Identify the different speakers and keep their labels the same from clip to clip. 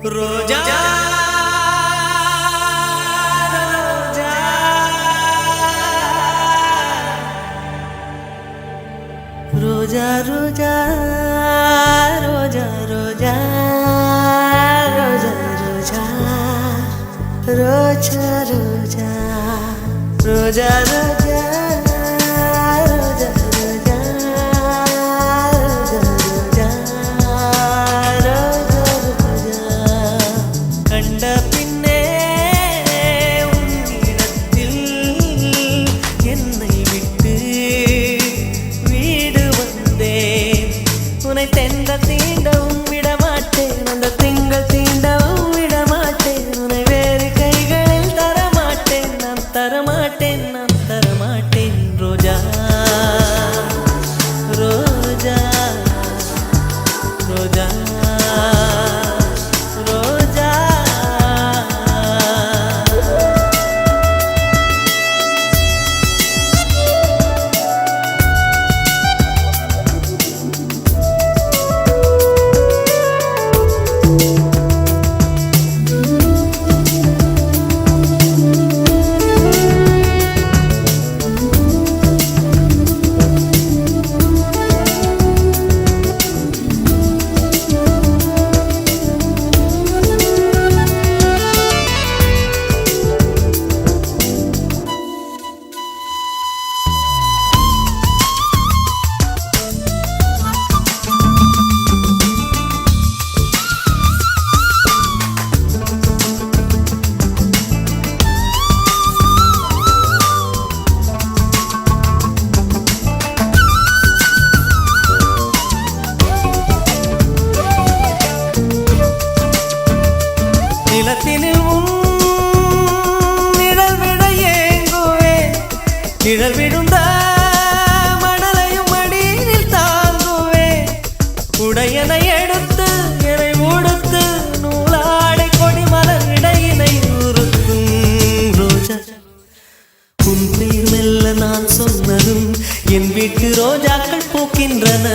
Speaker 1: ரோஜா ரோஜா ரோஜா ரோஜா ரோஜா ரோஜா ரோஜா ரோஜா ரோஜா ரோஜா ரோஜா நிழல் விழுந்த மணலையும் மடியில் தாங்குவே உடையனை எடுத்து என்னை உடுத்து நூலாடை கொடி மலர் இடையினை உறுத்தும் ரோஜா உன் பேர் மெல்ல நான் சொன்னதும் என் வீட்டு ரோஜாக்கள் பூக்கின்றன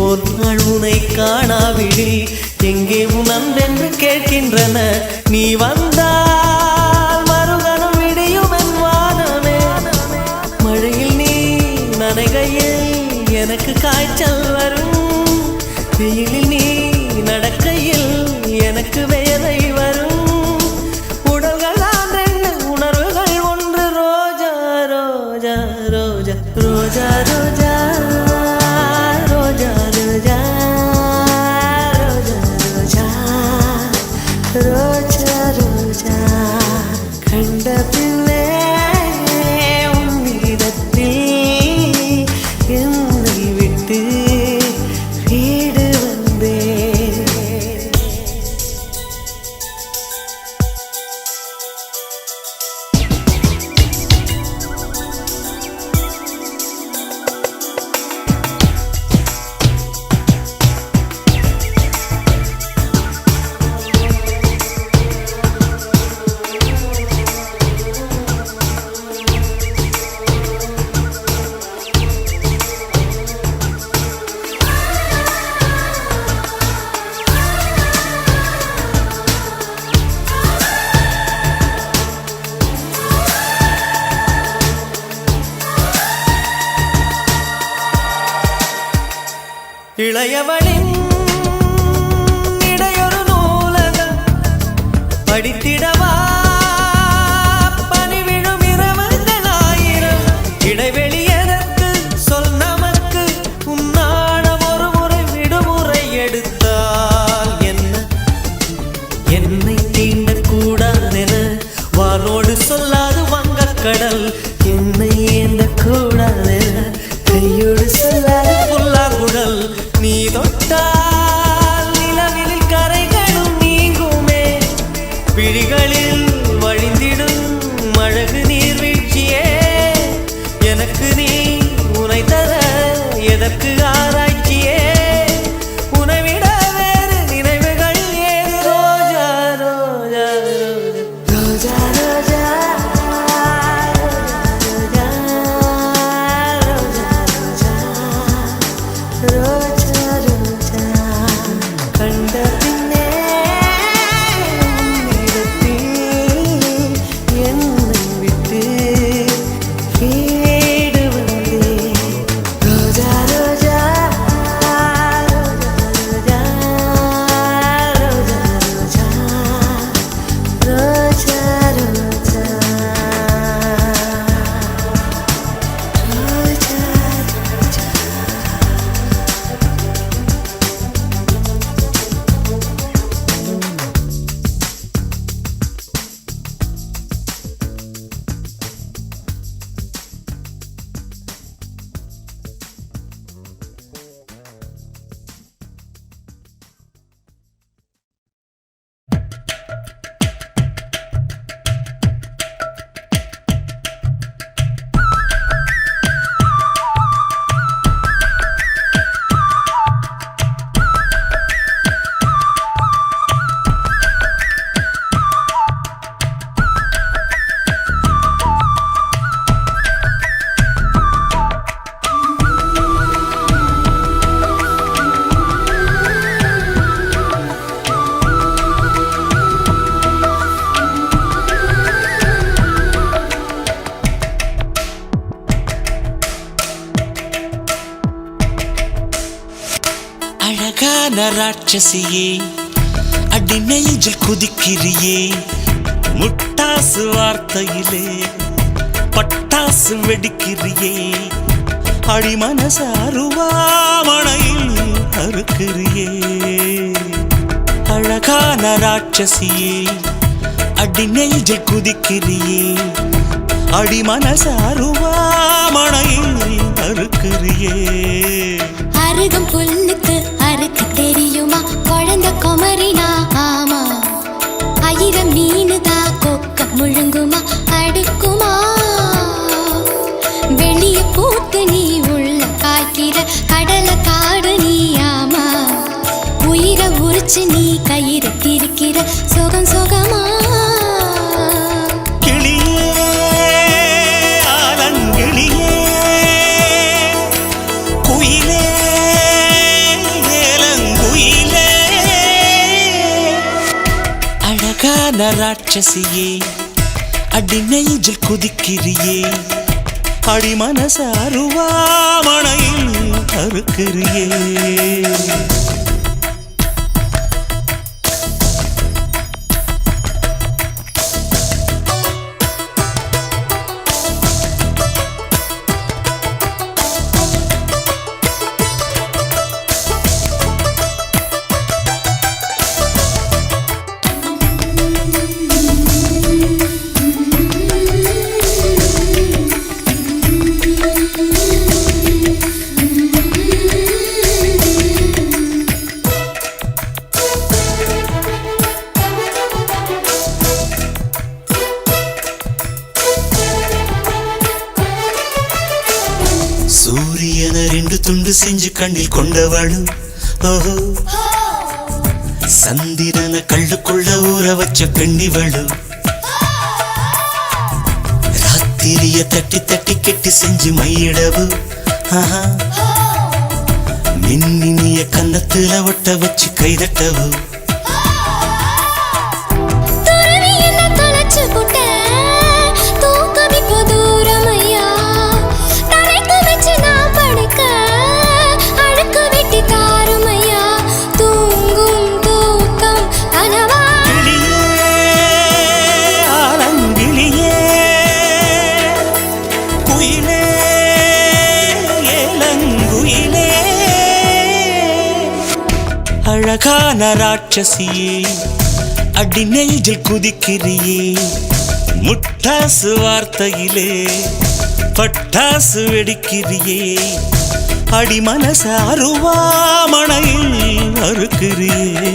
Speaker 1: ஒரு நாள் உனை காணாவிடி எங்கே உன் அன்பென்று கேட்கின்றன நீ வந்தால் மறுகணம் விடியும் என் வானமே மழையில் நீ நனைகையில் எனக்கு காய்ச்சல் வரும் வெயிலில் நீ நடக்கையில் எனக்கு வேலை வரும் உடல்கள் தான் ரெண்டு உணர்வுகள் ஒன்று ரோஜா ரோஜா ரோஜா ரோஜா ரோஜா ரோஜா ரோஜா ரோஜா ரோஜா ரோஜா ரோஜா கண்ட பிள்ளை இளையவளின் இடையொரு நூலகம் படித்திடவா பனிவிழும் இரவுகள் ஆயிரம் இடைவெளி எதற்கு சொல் நமக்கு உன்னாடம் ஒரு முறை விடுமுறை எடுத்தால் என்ன என்னை தீண்டக்கூடாதென வானோடு சொல்லாது வங்கக்கடல் என்னை ஏந்தக்கூடாதென கையோடு சொல்லாது புல்லாங்குழல் நீ தொட்டால் நிலவில் கரைகளும் நீங்குமே விழிகளில் வழிந்திடும் அழகு நீர்வீழ்ச்சியே எனக்கு நீ உனை தர எதற்கு ஆராய்ச்சியே உனைவிட வேறு நினைவுகள் ஏது ரோஜா ரோஜா ரோஜா ரோஜா ரோஜா ரோஜா ராட்சசியே அடி நெஞ்சில் குதிக்கிறியே முட்டாசு வார்த்தையிலே பட்டாசு வெடிக்கிறியே அடி மனச அருவாமணையில் அறுக்கிறியே அழகான ராட்சசியே அடி நெஞ்சில் குதிக்கிறியே அடி மனச அருவாமணையில் அறுக்கிறியே
Speaker 2: அருகம் புல்லுக்கு அறுக்க தெரியுமா குழந்தை குமரினா ஆமா ஆயிரம் மீனுதா கொக்க முழுங்குமா அடுக்குமா வெளிய பூத்து நீ உள்ள காய்க்கிற கடல காடு நீ ஆமா உயிரை உரிச்சு நீ கயிறு திரிக்கிற சுகம் சுகமா
Speaker 1: ராட்சசியே அடி நெஞ்சில் குதிக்கிறியே அடி மனச அருவாமணையில் அறுக்கிறியே சூரியன ரெண்டு துண்டு செஞ்சு கண்ணில் கொண்டவளு ஓஹோ சந்திரன கள்ளுக்குள்ள ஊற வச்ச பெண்ணிவளு ராத்திரிய தட்டி தட்டி கெட்டி செஞ்சு மையிடவு மின்னினிய கன்னத்துல ஒட்ட வச்சு கைதட்டவு அழகான ராட்சசியே அடி நெஞ்சில் குதிக்கிறியே முட்டாசு வார்த்தையிலே பட்டாசு வெடிக்கிறியே அடி மனச அருவாமணையில் அறுக்கிறியே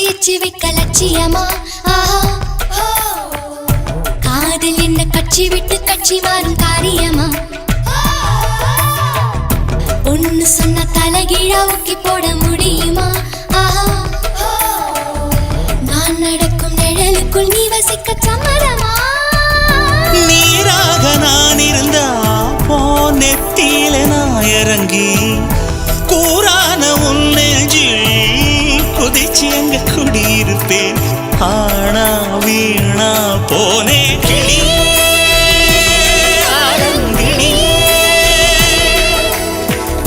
Speaker 2: பிச்சு வைக்க லட்சியமா காதல் என்ன கட்சி விட்டு கட்சி மாறும் காரியமா ஒன்னு சொன்ன தலைகீழா ஊக்கி போட முடியுமா நான் நடக்கும் நிழலுக்குள் நீ வசிக்க சம்மதமா
Speaker 1: நீராக நான் இருந்தா போ நெத்தியில நான் இறங்கி கூறான உன் நெஞ்சில் குதிச்சு அங்க குடியிருப்பேன் ஆனா வீணா போனே கிளி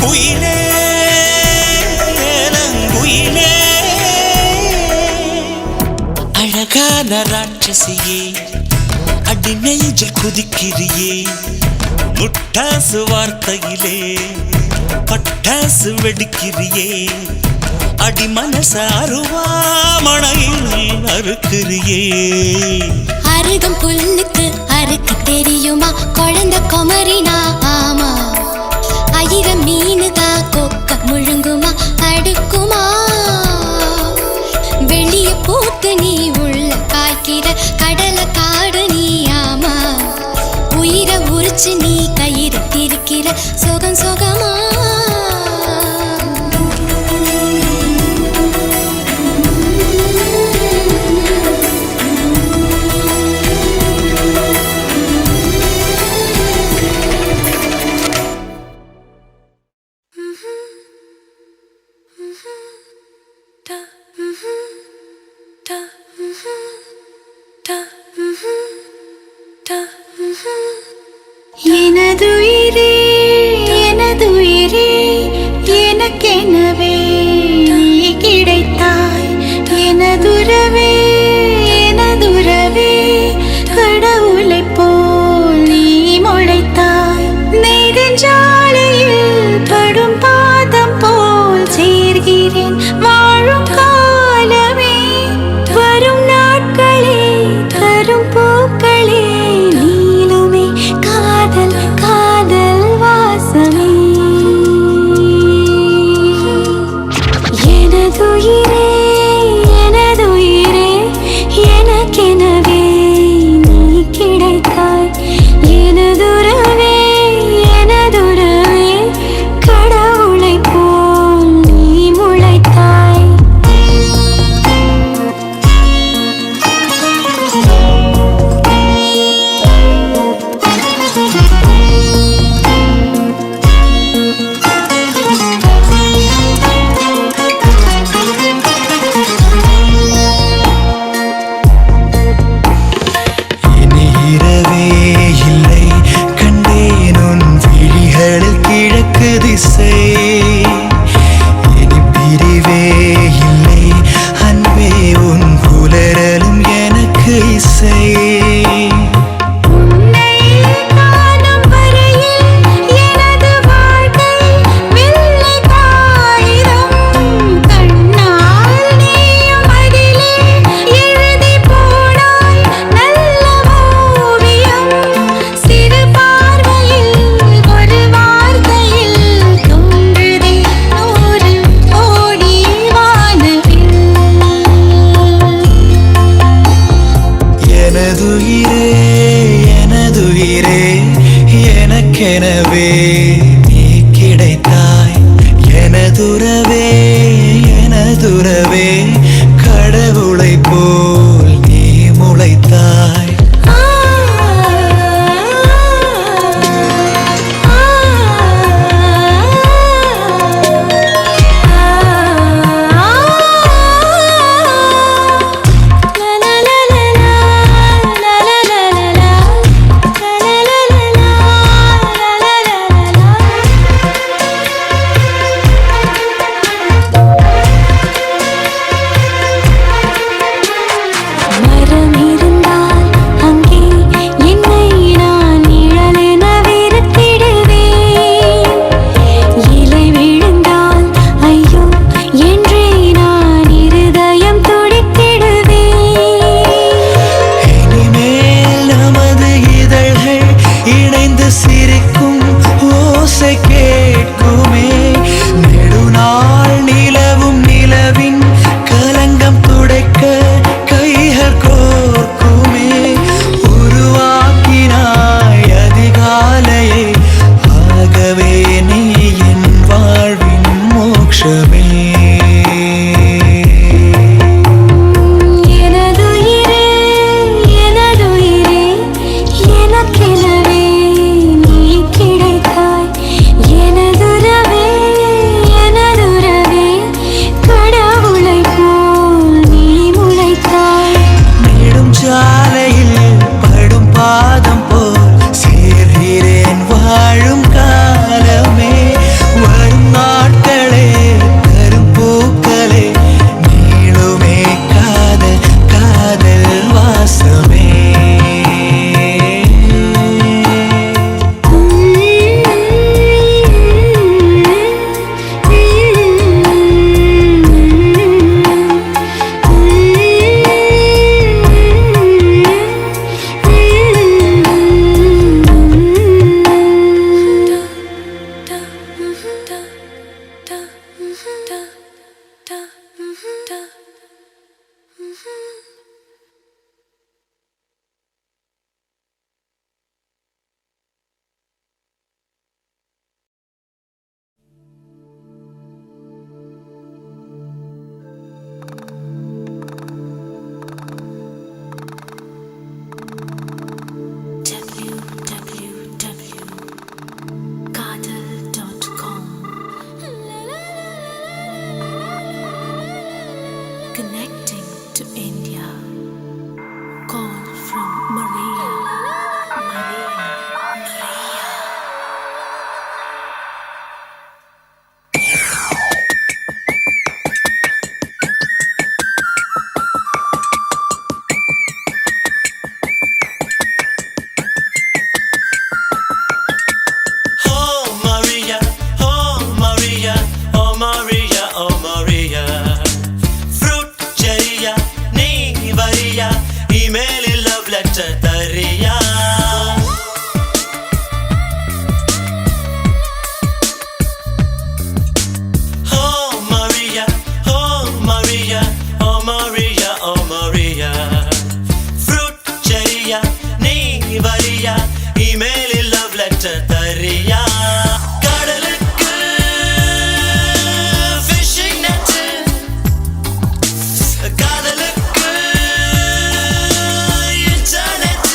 Speaker 1: குயிலே குயிலே அழகான ராட்சசியே அடி நெஞ்சில் குதிக்கிறியே முட்டாசு வார்த்தையிலே பட்டாசு வெடிக்கிறியே அடி மனச அருவாமணையில் அறுக்கிறியே
Speaker 2: அருகம் புல்லுக்கு அறுக்க தெரியுமா குழந்தை குமரினா ஆமா ஆயிரம் மீனுதா கொக்க முழுங்குமா அடுக்குமா வெளிய போ சுகம் சுகமா எனதுயிரே எனதுயிரே எனக்கெனவே நீ கிடைத்தாய் எனதுறவே எனதுறவே கடவுளைப் போல் நீ முளைத்தாய் நெடுஞ்சாலையில் படும் பாதம் போல் சேர்கிறேன் வாழும் காலமே வரும் நாட்களே தரும் பூக்களே நீளுமே காதல் காதல் வாசமே எனதுயிரே எனதுயிரே எனக்கெனவே நீ கிடைத்தாய் எனதுறவே எனதுறவே கடவுளைப் போல் நீ முளைத்தாய்
Speaker 1: இனி இரவே இல்லை கண்டேன் உன் விழிகளில் கிழக்கு திசை இனி பிரிவே இல்லை அன்பே உன் புலரலும் எனக்கு இசை
Speaker 2: உன்னை காணும் வரையில் எனது வாழ்க்கை வெள்ளை காகிதம் கண்ணால் நீயும் அதிலே எழுதி போனாய் நல்ல ஓவியம் சிறு பார்வையில் ஒரு வார்த்தையில் தோன்றுதே 100 கோடி வானவில்
Speaker 1: எனதுயிரே எனதுயிரே எனக்கெனவே நீ கிடைத்தாய் எனதுறவே எனதுறவே கடவுளைப் போல் நீ முளைத்தாய்
Speaker 2: மரம் இருந்தால் அங்கே என்னை நான் நிழலென வெறுத்திடுவேன் இலை விழுந்தால் ஐயோ என்றே நான் இருதயம் துடித்திடுவேன்
Speaker 1: இனிமேல் நமது இதழ்கள் இணைந்து சிரிக்கும் ஓசை கேட்குமே நெடுநாள் நிலவும் நிலவின் கலங்கம் துடைக்க கைகள்
Speaker 3: from Maria.
Speaker 1: Oh Maria, oh Maria, oh Maria, oh Maria. Fruit cherry, nee variya, email love letter tariya. Oh Maria, oh Maria, oh Maria, oh Maria. Fruit cherry, nee variya, email love letter tariya. கடலுக்கு fishing net, காதலுக்கு internet.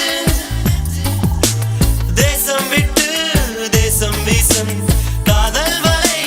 Speaker 1: தேசம் விட்டு தேசம் வீசும் காதல் வலை.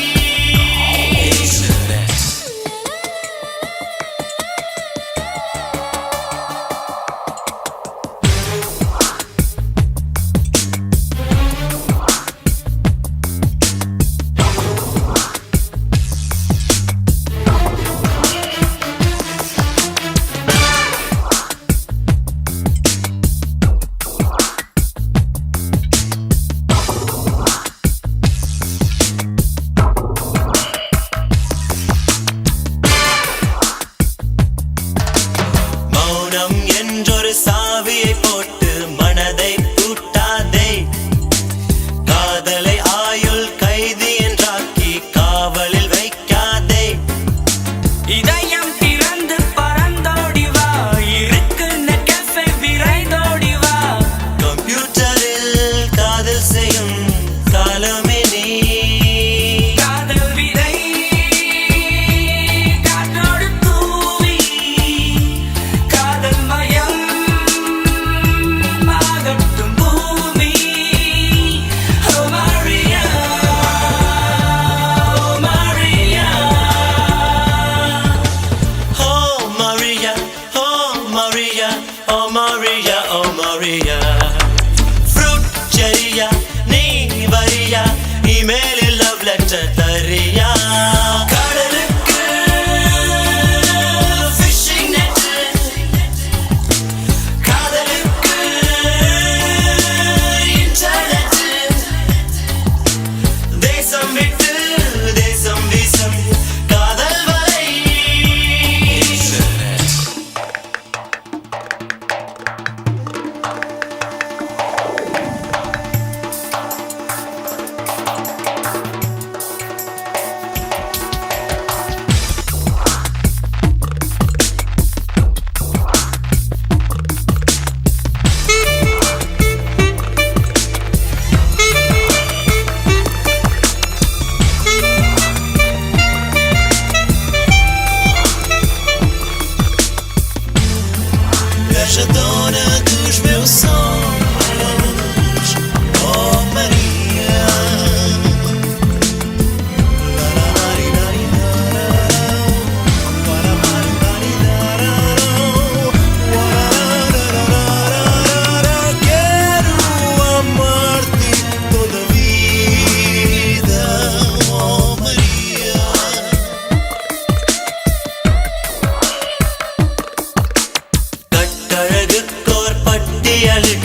Speaker 1: மௌனம் என்றொரு சாவியை போட்டு மனதை பூட்டாதே. காதலை ஆயுள் கைதி என்றாக்கி காவலில் வைக்காதே.
Speaker 4: இதயம் திறந்து பறந்தோடி வா, இருக்குன்னு கெஃபே விரைந்தோடி வா.
Speaker 1: கம்ப்யூட்டரில் காதல் செய்யும் காலமே நீ.
Speaker 4: காதல் விதை காற்றோடு தூவி, காதல் மயம் ஆகட்டும் பூமி. Oh Maria, oh Maria.
Speaker 1: Oh Maria, oh Maria, oh Maria, oh Maria. Fruit cherry, nee variya, email love letter tariya. கடலுக்கு fishing net, காதலுக்கு internet. தேசம் விட்டு தேசம் வீசும் காதல் வலை. Je donne tout, je mets au songe. Oh Maria. La la la di da di da da. Wa la la di da di da da. Wa la la da da da da. Quiero amarte toda vida. Oh Maria. கட்டழகுக்கோர் பட்டியலிட்டு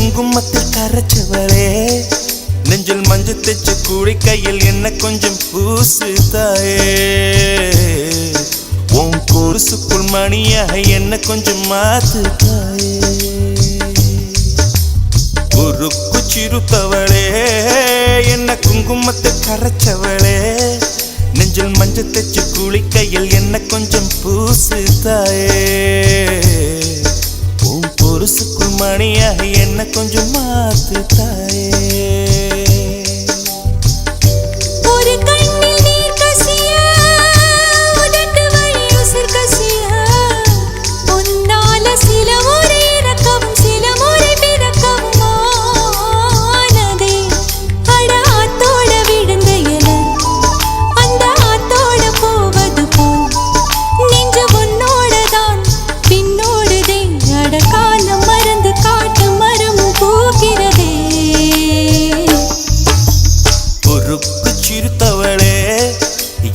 Speaker 1: குங்குமத்தில் கரைச்சவளே நெஞ்சில் மஞ்சள் தைச்சு கூடி கையில் என்ன கொஞ்சம் பூசு தாயே உன் கொலுசுக்குள் மணியாக என்ன கொஞ்சம் மாத்து தாயே உருக்கு சிறுத்தவளே என்ன குங்குமத்தில் கரைச்சவளே நெஞ்சில் மஞ்சள் தைச்சு கூடி கையில் என்ன கொஞ்சம் பூசு தாயே உன் கொலுசுக்குள் மணியாக என்ன கொஞ்சம் மாத்து தாயே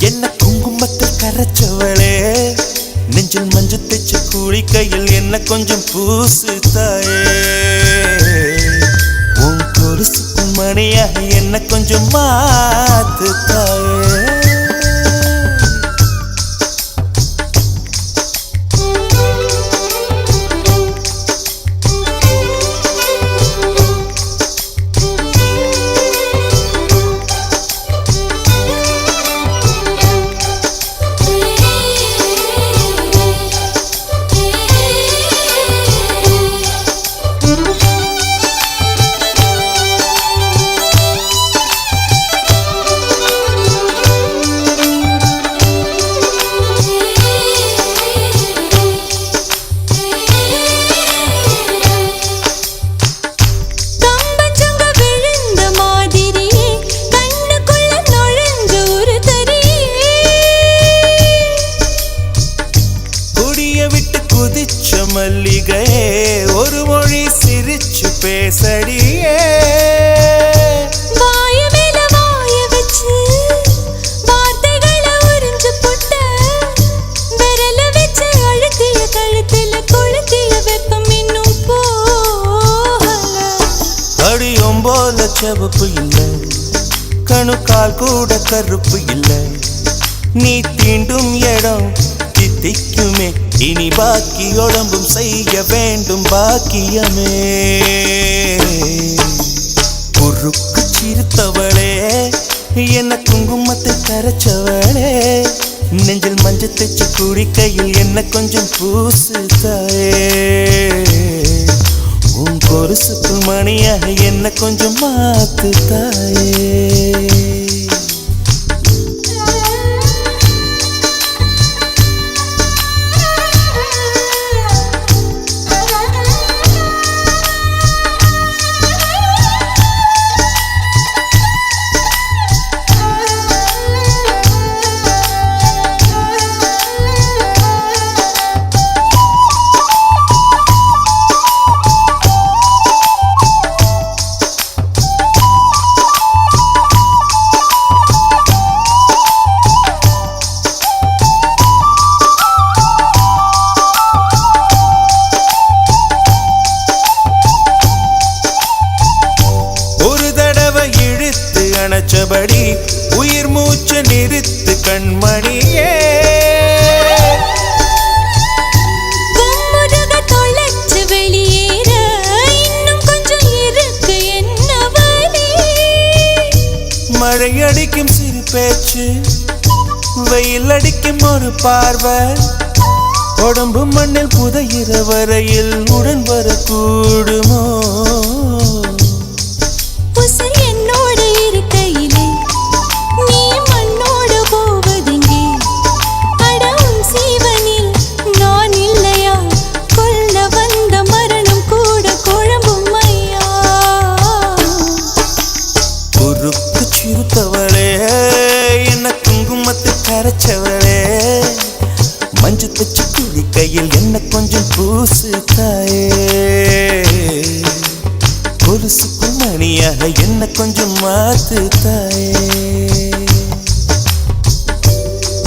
Speaker 1: என்ன குங்குமத்தில் கரைச்சவளே நெஞ்சில் மஞ்சள் தைச்சு கூடி கையில் என்ன கொஞ்சம் பூசு தாயே உன் கொலுசுக்குள் மணியாக என்ன கொஞ்சம் மாத்து தாயே மல்லிகை ஒரு மொழி சிரிச்சு பேசடியே
Speaker 2: வாய மேல வாய வச்சு வார்த்தைகளை உறிஞ்சு புட்ட விரல வச்சு அழுத்திய கழுத்துல கொளுத்திய வெப்பம் இன்னும் போகல
Speaker 1: அடியும் போல செவப்பு இல்லை கணுக்கால் கூட கருப்பு இல்லை நீ தீண்டும் இடம் தித்திக்குமே இனி பாக்கி உடம்பும் செய்ய வேண்டும் பாக்கியமே குறுக்கு சிரித்தவளே என்ன குங்குமத்தை கரைச்சவளே நெஞ்சில் மஞ்சள் தைச்சு கூடி கையில் என்ன கொஞ்சம் பூசு தாயே உன் கொலுசுக்குள் மணியாக என்ன கொஞ்சம் மாத்து தாயே அணைச்சபடி உயிர் மூச்சு நிறுத்து கண்மணியே
Speaker 2: கும்முருக தொலைச்சு வெளியேற இன்னும் கொஞ்சம் இருக்கு என்ன வழி
Speaker 1: மழை அடிக்கும் சிறு பேச்சு வெயில் அடிக்கும் ஒரு பார்வை உடம்பு மண்ணில் புதையிற வரையில் உடன் வரக்கூடுமோ
Speaker 2: என்னோடு இருக்கையிலே நீ மண்ணோடு போவதெங்கே அடவும் சீவனில் நான் இல்லையா கொல்ல வந்த மரணம் கூட குழம்பும் ஐயா
Speaker 1: குறுக்கு சிறுத்தவளே என்ன குங்குமத்தை கரைச்சவளே மஞ்சள் தைச்சு கூடி கையில் என்ன கொஞ்சம் பூசு தாயே கொலுசுக்குள் மணியாக என்ன கொஞ்சம் மாத்து தாயே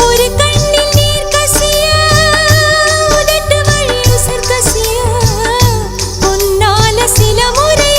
Speaker 2: ஒரு கண்ணில் நீர் கசிய உதட்டு வழி உசர் கசிய உன்னால சில முறை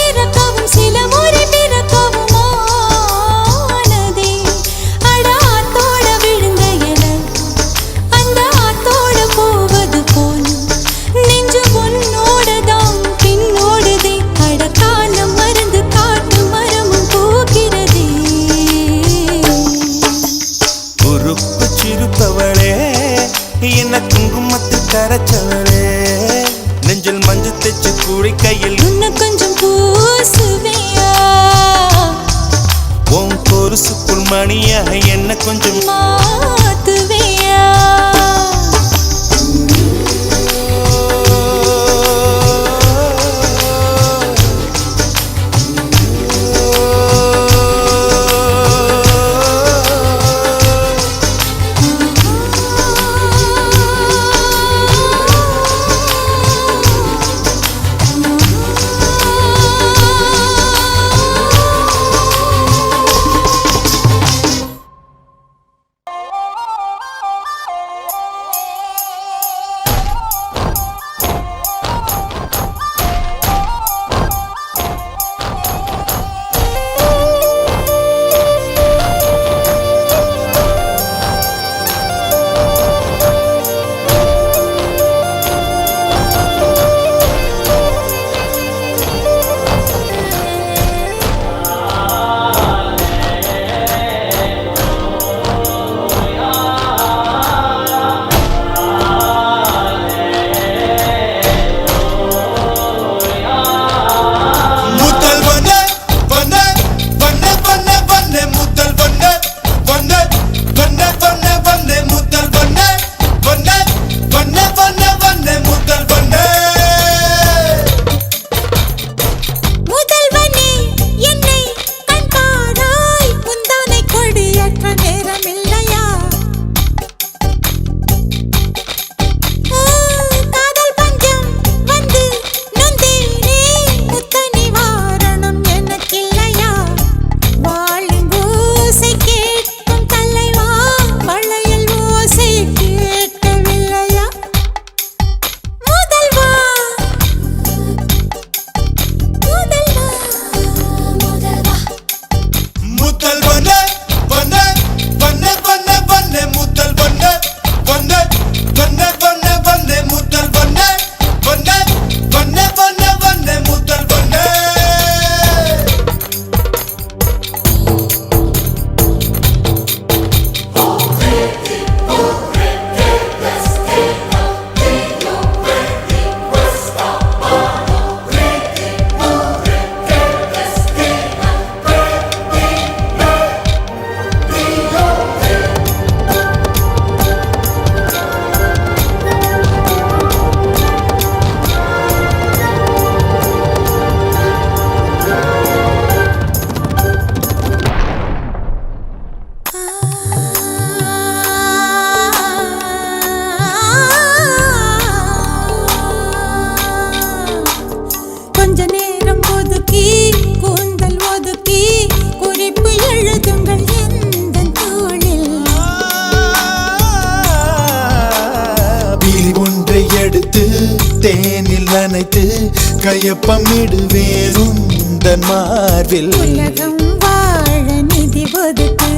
Speaker 1: எப்பமிடுவேன் உந்தன் மார்பில்.
Speaker 3: உலகம் வாழ நிதி ஒதுக்கு,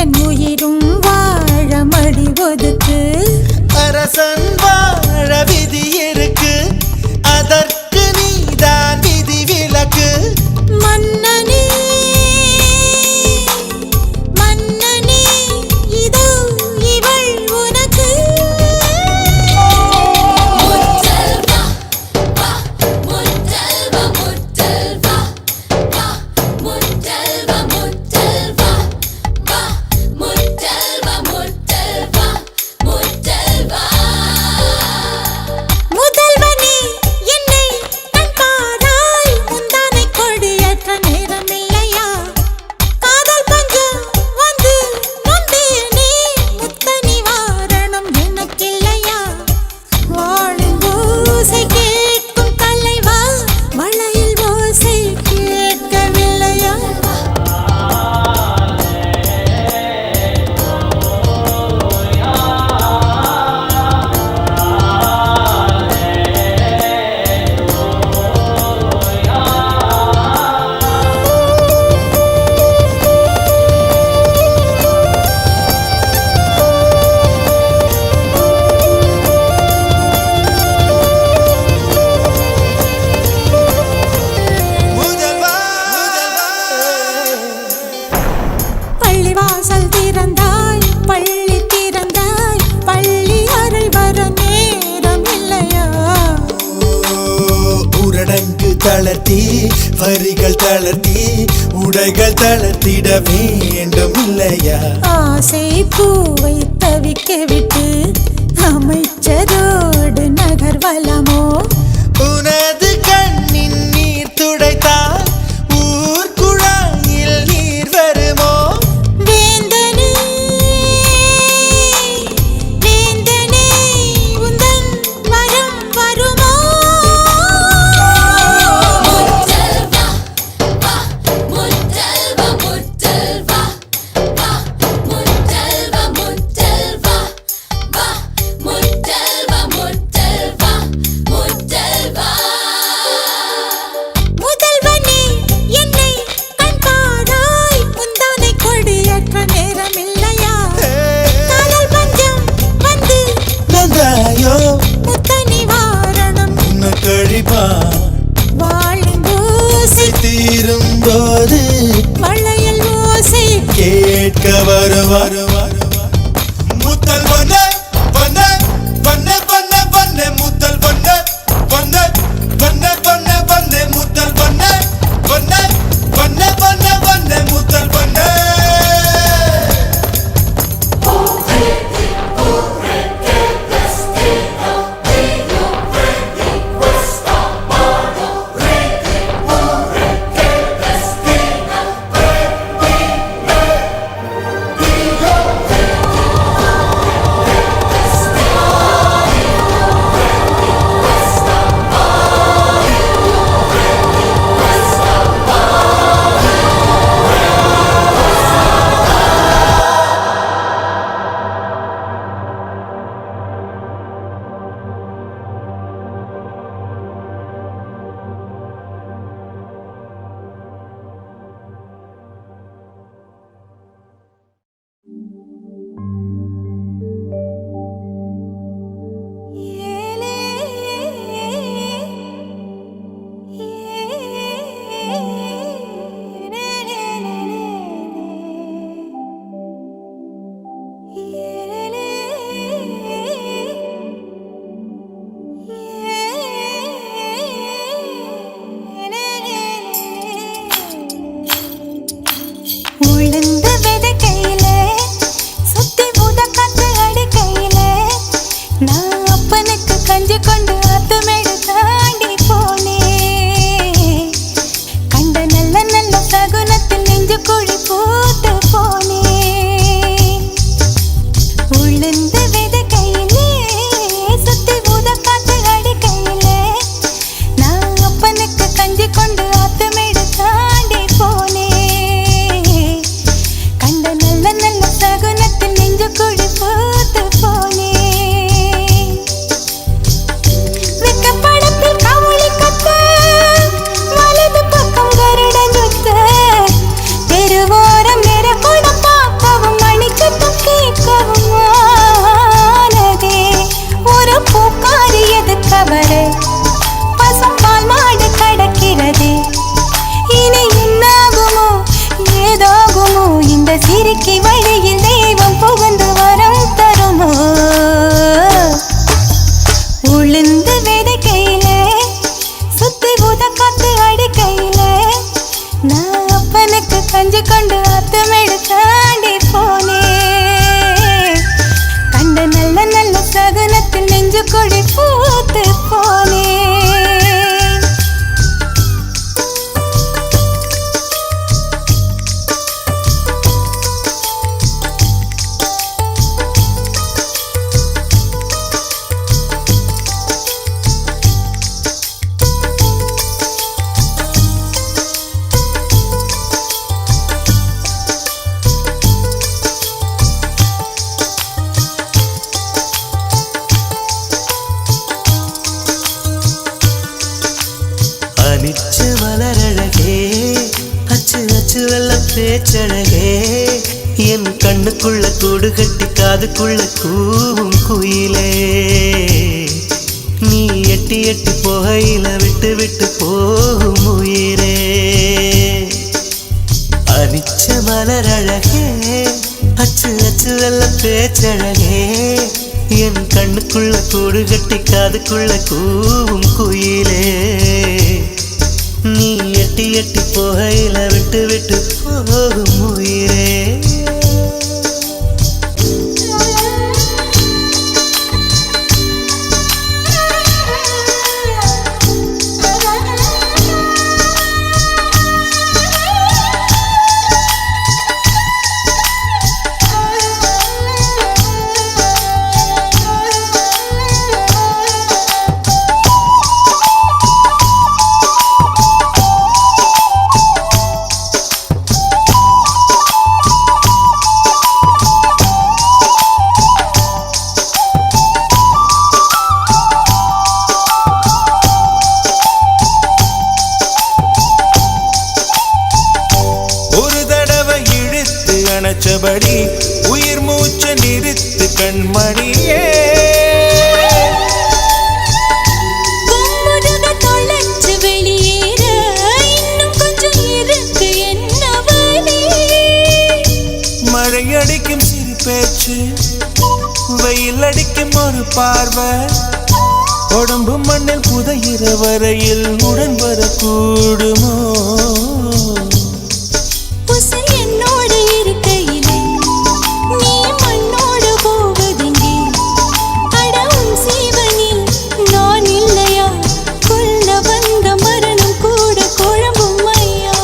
Speaker 3: என் உயிரும் வாழ மடி ஒதுக்கு.
Speaker 1: அரசன் வாழ விதி இருக்கு, அதற்கு நீதான் விதி விலக்கு.
Speaker 3: மன்னனே மன்னனே இதோ இவள் உனக்கு. முதல்வனே என்னை கண் பாராய், முந்தானை கொடியேற்ற நேரமில்லையா? காதல் பஞ்சம் வந்து நொந்தேனே, முத்த நிவாரணம் எனக்கில்லையா? வாழின் ஓசை கேட்கும் தலைவா, மழையில் ஓசை கேட்கவில்லையா?
Speaker 1: முதல்வா, முதல்வா.
Speaker 3: பள்ளிவாசல் திறந்தாய், பள்ளி திறந்தாய், பள்ளி அறை வர நேரம் இல்லையா?
Speaker 1: ஊரடங்கு தளர்த்தி, வரிகள் தளர்த்தி, உடைகள் தளர்த்திட வேண்டும் இல்லையா?
Speaker 3: ஆசை பூவை தவிக்க விட்டு அமைச்சரோடு நகர்வலமோ?
Speaker 1: உனது கண்ணின் நீர் துடைத்தால் ஊர் குழாயில் நீர் வருமோ?
Speaker 3: வேந்தனே வேந்தனே உந்தன் வரம் வருமோ? முதல்வனே என்னை கண் பாராய், முந்தானை கொடியேற்ற நேரமில்லையா? காதல் பஞ்சம் வந்து
Speaker 1: நந்தாயோ
Speaker 3: முத்த நிவாரணம்
Speaker 1: உன்னை கழிப்பா
Speaker 3: வாழின் ஓசை
Speaker 1: தீரும் போது
Speaker 3: மழையில் ஓசை
Speaker 1: கேட்க வருவார். முத்தல் பொன்ன பொன்ன பொன்ன பொன்ன பொன்ன முத்தல் பொன்ன பொன்ன பொன்ன பொன்ன பொன்ன முத்தல் பொன்ன பொன்ன பொன்ன பொன்ன பொன்ன முத்தல் பொன்ன.
Speaker 3: வெக்கப்படத்தில் கவுளி கத்த வழிக்கு வழியில் தெய்வம் புகுந்து வரம் தருமோ உளுந்து விதைக்கையில சுத்தி உதக்காத்து அடிக்கையில நான் அப்பனுக்கு கஞ்சி கொண்டு அத்தமிழ் தாண்டி போனே கண்ட நல்ல நல்ல சகுனத்தில் நெஞ்சு கொடி பூத்து போனே
Speaker 1: அனிச்ச மலரழகே அச்சு அச்சு வெள்ள பேச்சழகே என் கண்ணுக்குள்ள கூடு கட்டி காதுக்குள்ள கூவும் குயிலே நீ எட்டி எட்டி போகையில விட்டு விட்டு போகும் உயிரே அனிச்ச மலரழகே அச்சு அச்சு வெள்ள பேச்சழகே என் கண்ணுக்குள்ள கூடு கட்டி காதுக்குள்ள கூவும் குயிலே நீ எட்டி எட்டி போகையில விட்டு விட்டு போகும் உயிரே அணைச்சபடி உயிர் மூச்ச நிறுத்து கண்மணியே
Speaker 3: கும்முருக தொலைச்சு வெளியேற இன்னும் கொஞ்சம் இருக்கு என்ன வழி
Speaker 1: மழை அடிக்கும் சிறு பேச்சு வெயில் அடிக்கும் ஒரு பார்வை உடம்பு மண்ணில் புதையிற வரையில் உடன் வரக்கூடுமோ
Speaker 3: என்னோடு இருக்கையிலே நீ மண்ணோடு போவதெங்கே அடவும் சீவனில் நான் இல்லையா கொல்ல வந்த மரணம் கூட குழம்பும் ஐயா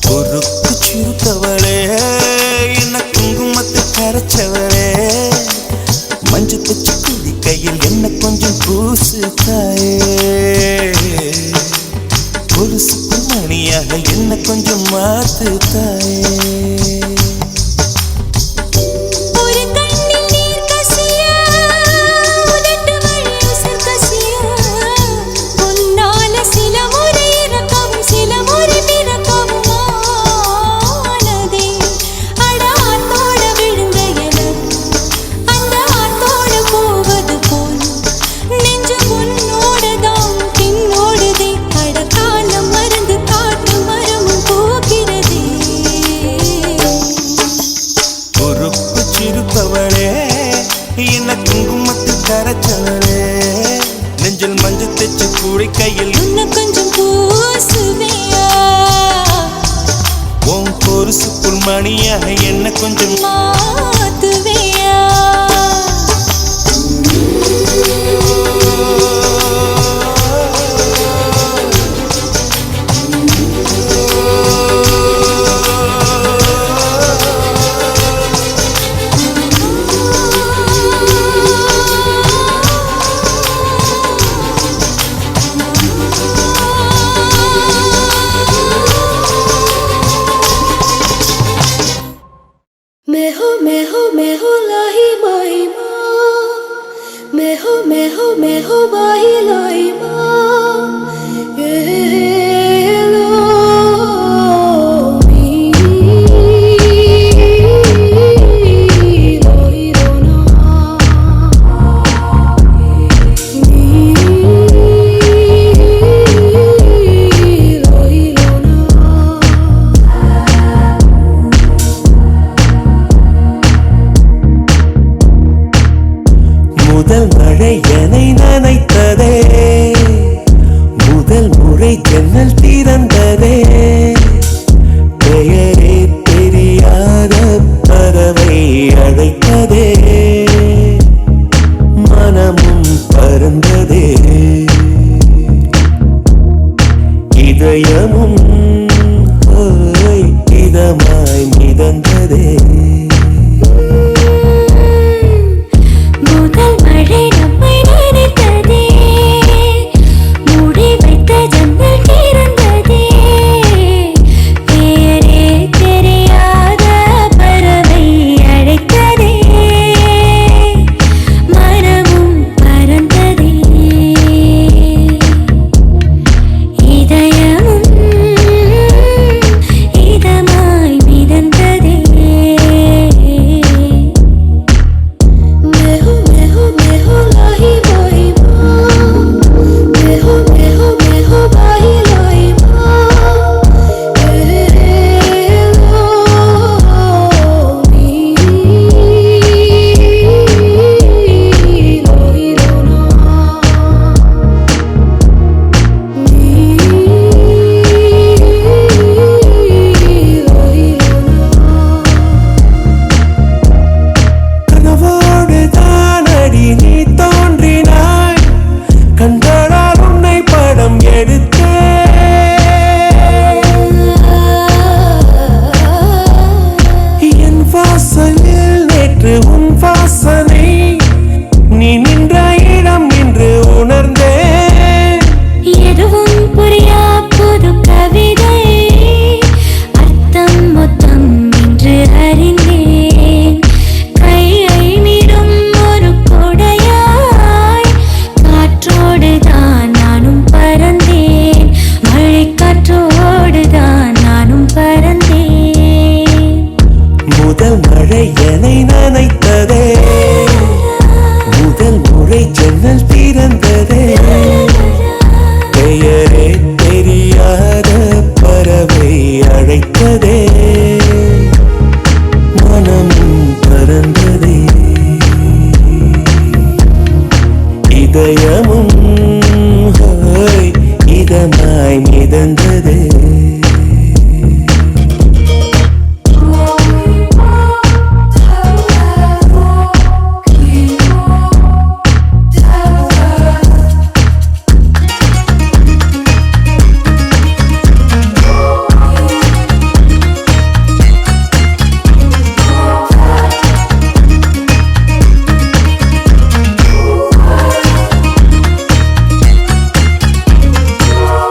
Speaker 1: பொறுப்பு சிறுத்தவளே என்ன குங்குமத்தை கரைச்சவளே மஞ்சள் தச்சு குடி கையில் என்ன கொஞ்சம் பூசு தாயே ஒரு சுப்பிரமணியாக என்ன கொஞ்சம் மாத்து தாயே
Speaker 3: ஒரு கண்ணில் நீர் கசியா உதட்டு வழி உசர் கசியா உன்னால சில முறை இறக்கவும் சில முறை பிறக்கவும் ஆனதே அட ஆத்தோட விழுந்த என அந்த ஆத்தோட போவது போல் நெஞ்சு முன்னோட தான் பின்னோடுதே அட காலம் மறந்து காட்டு மரமும் போகிறதே
Speaker 1: பொறுப்பு சிறுத்தவளே என்ன குங்குமத்தை கரைச்சவளே நெஞ்சில் மஞ்சள் தைச்சு கூடி கையில்
Speaker 3: உன்னை கொஞ்சம் பூசுவியா
Speaker 1: உன் பொருசுக்குள் மணியாக என்ன கொஞ்சம்
Speaker 3: மாத்துவியா
Speaker 2: मेहो लाही माही माँ मेहो बाही लाई माँ ये लो मी लोई रोना मी लोई रोना
Speaker 1: திறந்ததே பெயரே தெரியாத பறவை அழைத்ததே மனமும் பறந்ததே இதயமும் இதமாய் மிதந்ததே
Speaker 2: முதல் மழை நம்மை நினைத்ததே மூடி வைத்த ஜன்னல் திறந்ததே பேரே தெரியாத பறவை அழைத்ததே மனமும் பறந்ததே இதயமும் இதமாய் மிதந்ததே मेहो मेहो मेहो लाही लाही मेहो मेहो मेहो लाही लाही
Speaker 1: கனவோடு தானடி நீ தோன்றினாய் கண்களால் உன்னை படம் எடுத்தே என் வாசலில் நேற்று உன் வாசனை நீ நின்ற இடம் என்று உணர்ந்தேன்
Speaker 2: எதுவும் புரியா புது கவிதை அர்த்தம் மொத்தம் என்று அறிந்தேன் கையை மீறும் ஒரு கொடையாய் காற்றோடு தான் நானும் பறந்தேன் மழை காற்றோடு தான் நானும் பறந்தேன்
Speaker 1: முதல் மழை என்னை நனைத்ததே முதல் முறை ஜன்னல் திறந்ததே பெயரே தெரியாத பறவை அழைத்ததே மனம் பறந்ததே இதயமும் இதமாய் மிதந்ததே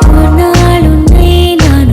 Speaker 2: ஒரு நாள் உன்னை நான்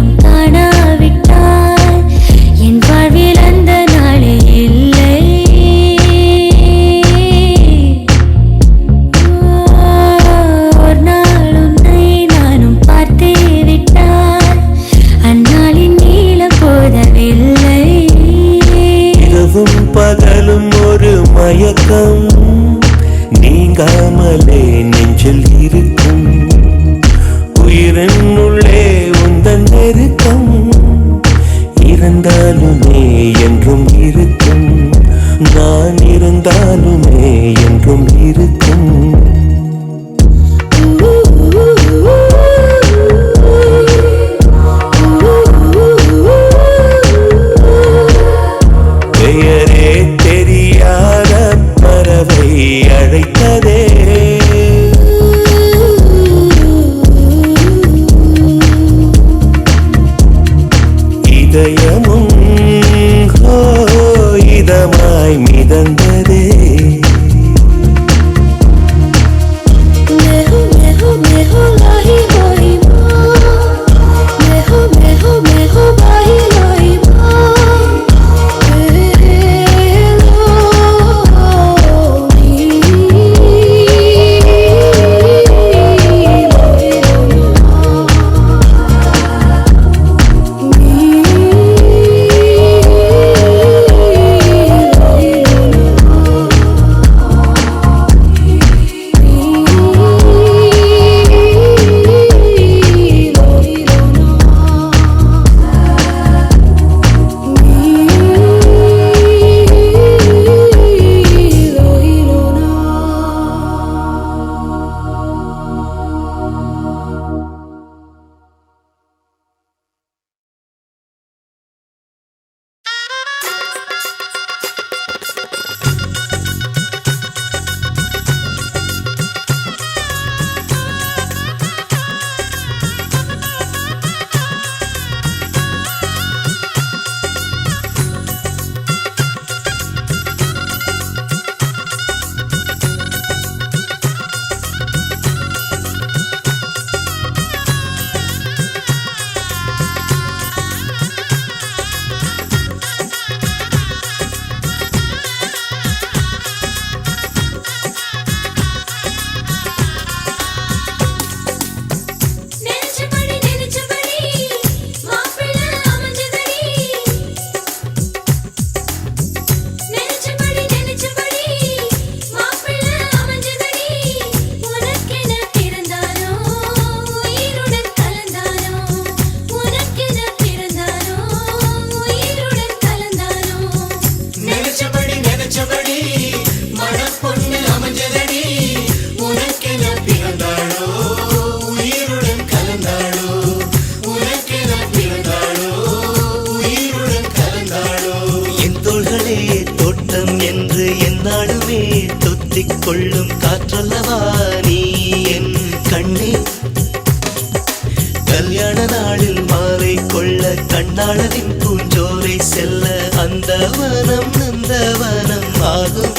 Speaker 1: கல்யாண நாளில் மாலை கொள்ள கண்ணாளனின் பூஞ்சோரை செல்ல அந்த வனம் நந்தவனம் ஆகும்.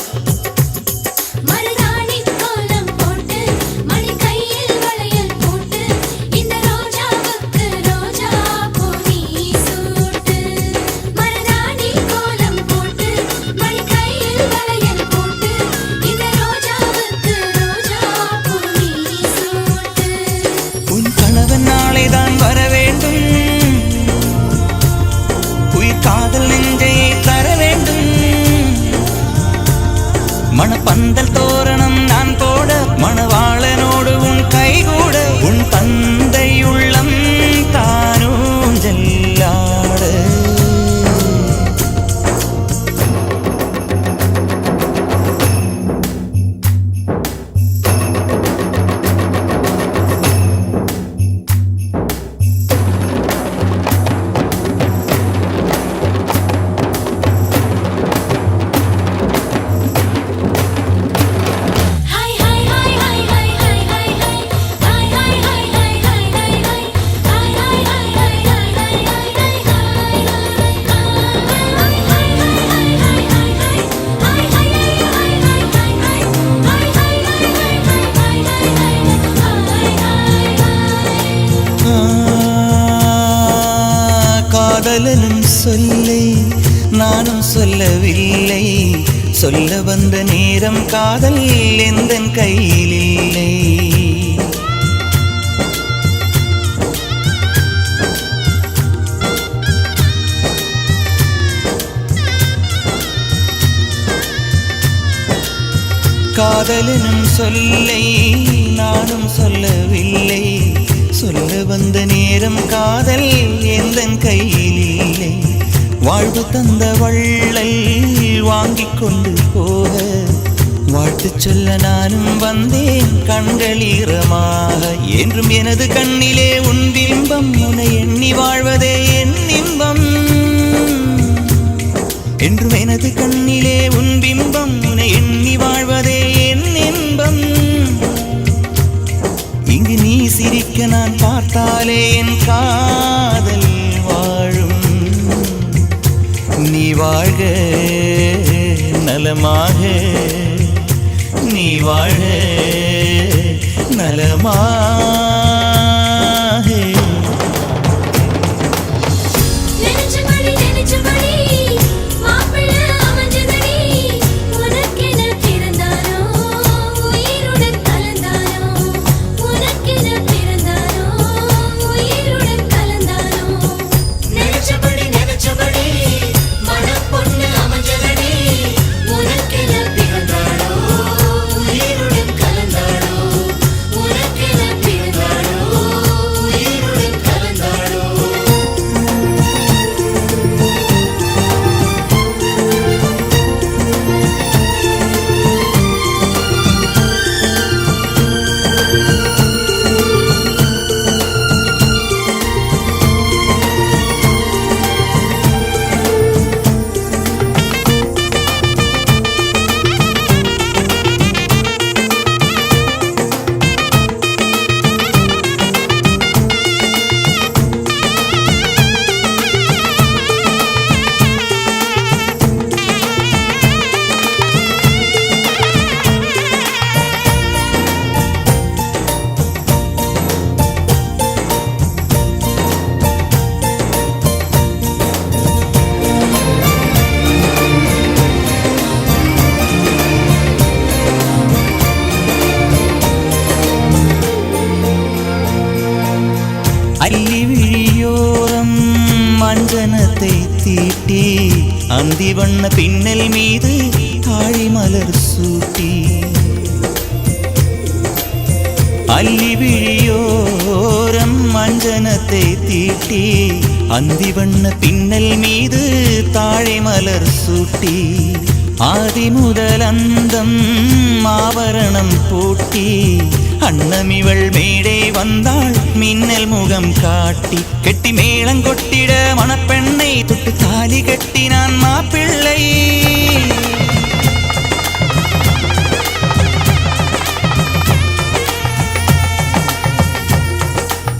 Speaker 2: மருதாணி கோலம் போட்டு மணி கையில் வளையல் போட்டு இந்த ரோஜாவுக்கு ரோஜா பூ நீ சூட்டு. மருதாணி கோலம் போட்டு மணி கையில் வளையல் போட்டு இந்த ரோஜாவுக்கு ரோஜா பூ நீ சூட்டு.
Speaker 5: உன் கணவன் நாளைதான் வர வேண்டும், உயிர் காதல் நெஞ்சையை தர வேண்டும். மணப்பந்தல் தோரணம் நான் போட மணவாளனோடு உன் கைகூட உன் தந்தை உள்ளம் தானும் ஜல்லாட.
Speaker 2: ஹாய் ஹாய் ஹாய் ஹாய் ஹாய் ஹாய் ஹாய் ஹாய் ஹாய் ஹாய் ஹாய் ஹாய் ஹாய் ஹாய் ஹாய் ஹாய் ஹாய் ஹாய் ஹாய்
Speaker 5: காதலனும் சொல்லை நானும் சொல்லவில்லை, சொல்ல வந்த நேரம் காதல் எந்தன் கையில் இல்லை. காதலனும் சொல்லை நானும் சொல்லவில்லை, சொல்ல வந்த நேரம் காதல் எந்தன் கையில் இல்லை. வாழ்வு தந்த வள்ளல் வாங்கிக் கொண்டு போக வாழ்த்து சொல்ல நானும் வந்தேன் கண்கள் ஈரமாக. என்றும் எனது கண்ணிலே உன் பிம்பம், உன்னை எண்ணி வாழ்வதே என் இன்பம். என்றும் எனது கண்ணிலே உன் பிம்பம், உன்னை எண்ணி வாழ்வதே என் இன்பம். இங்கு நீ சிரிக்க நான் பார்த்தாலே என் காதல் வாழும். நீ வாழ்க நலமாக, நீ வாழ்க நலமாக.
Speaker 2: நெஞ்சபடி நெஞ்சபடி மாப்பிள்ளை அமைஞ்சதடி, உனக்கென பிறந்தானோ உயிருடன் கலந்தானோ, உனக்கென பிறந்தானோ உயிருடன் கலந்தானோ. நெஞ்சபடி நெஞ்சபடி மணப்பொண்ணு அமைஞ்சதடி, உனக்கென பிறந்தானோ உயிருடன் கலந்தானோ, உனக்கென பிறந்தானோ உயிருடன் கலந்தானோ.
Speaker 5: அல்லி விழியோரம் மஞ்சனத்தை தீட்டி அந்தி வண்ண பின்னல் மீது தாழி மலர் சூட்டி. அல்லி விழியோரம் மஞ்சனத்தை தீட்டி அந்தி வண்ண பின்னல் மீது தாழை மலர் சூட்டி. ஆதி முதல் அந்தம் ஆபரணம் பூட்டி அன்னமிவள் மேடை வந்தாள் மின்னல் முகம் காட்டி. கெட்டி மேளங்கொட்டிட மணப்பெண்ணை தொட்டு தாலி கட்டினான் மாப்பிள்ளை.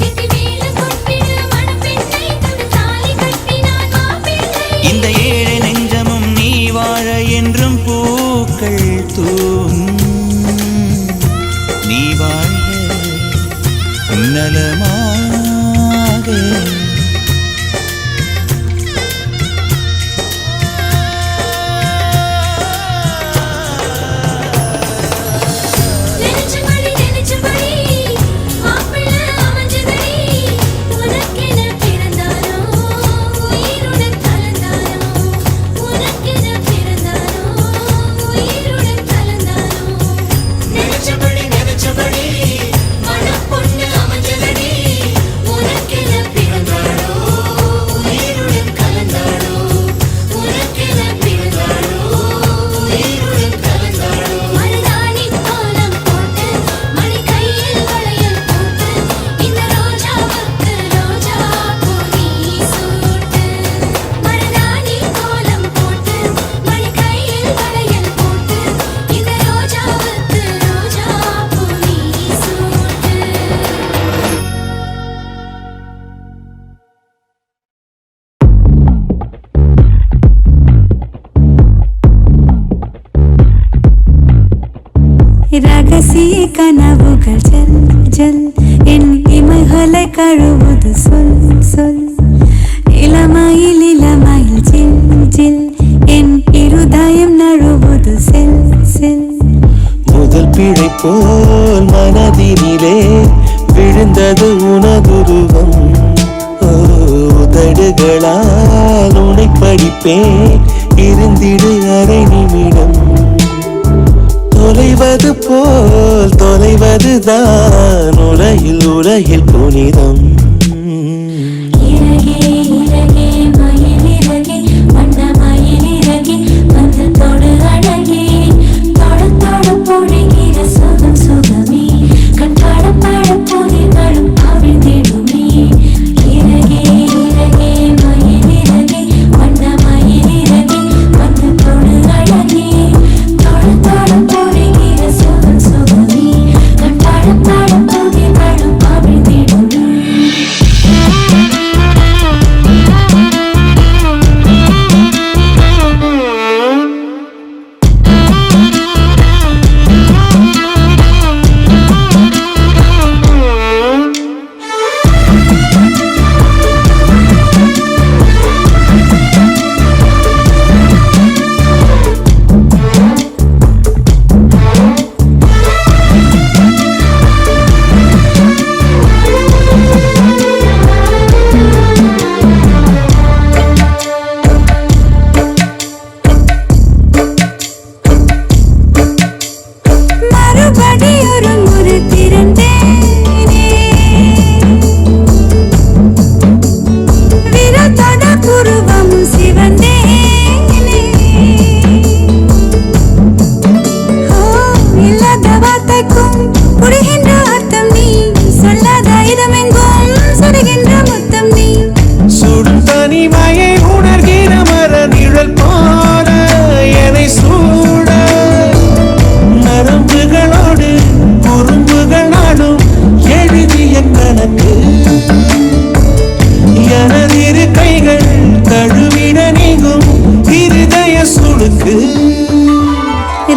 Speaker 2: கெட்டி மேளம் கொட்டி
Speaker 5: நீளமாக
Speaker 3: ரகசிய கனவுகள் ஜல் ஜல் என் இமைகளை கழுவுது சொல் சொல் இளமையில் இளமையில் ஜில் ஜில் என் இருதயம் நழுவுது செல் செல்
Speaker 1: முதல் பிழை போல் மனதினிலே விழுந்தது உனதுருவம் உதடுகளால் உனை படிப்பேன் இருந்திடு அரை நிமிடம் தொலைவது போல் தொலைவதுதான் உலகில் உலகில் புனிதம்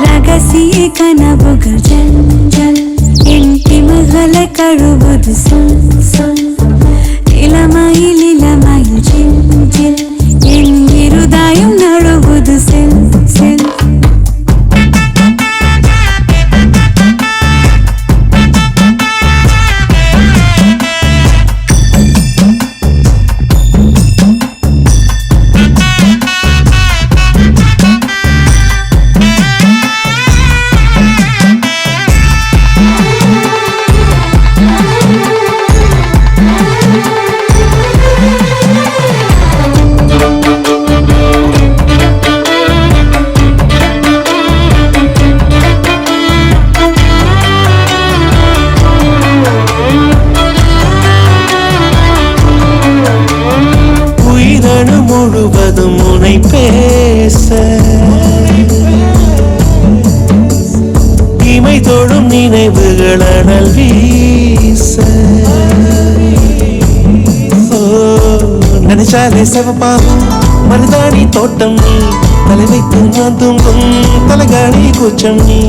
Speaker 3: ரகசிய கனவுகள் ஜல் ஜல் என் இமைகளை கழுவுது சொல் சொல் இளமையில் இளமையில் ஜில் ஜில் என் இருதயம் நழுவுது செல் செல்
Speaker 1: முழுவதும் உனை பேச இமை தொடும் நினைவுகள் அனல் வீச நினைச்சாலே சிவப்பாகும் மருதாணி தோட்டம் நீ தலை வைத்து நான் தூங்கும் தலைகாணி கூச்சம் நீ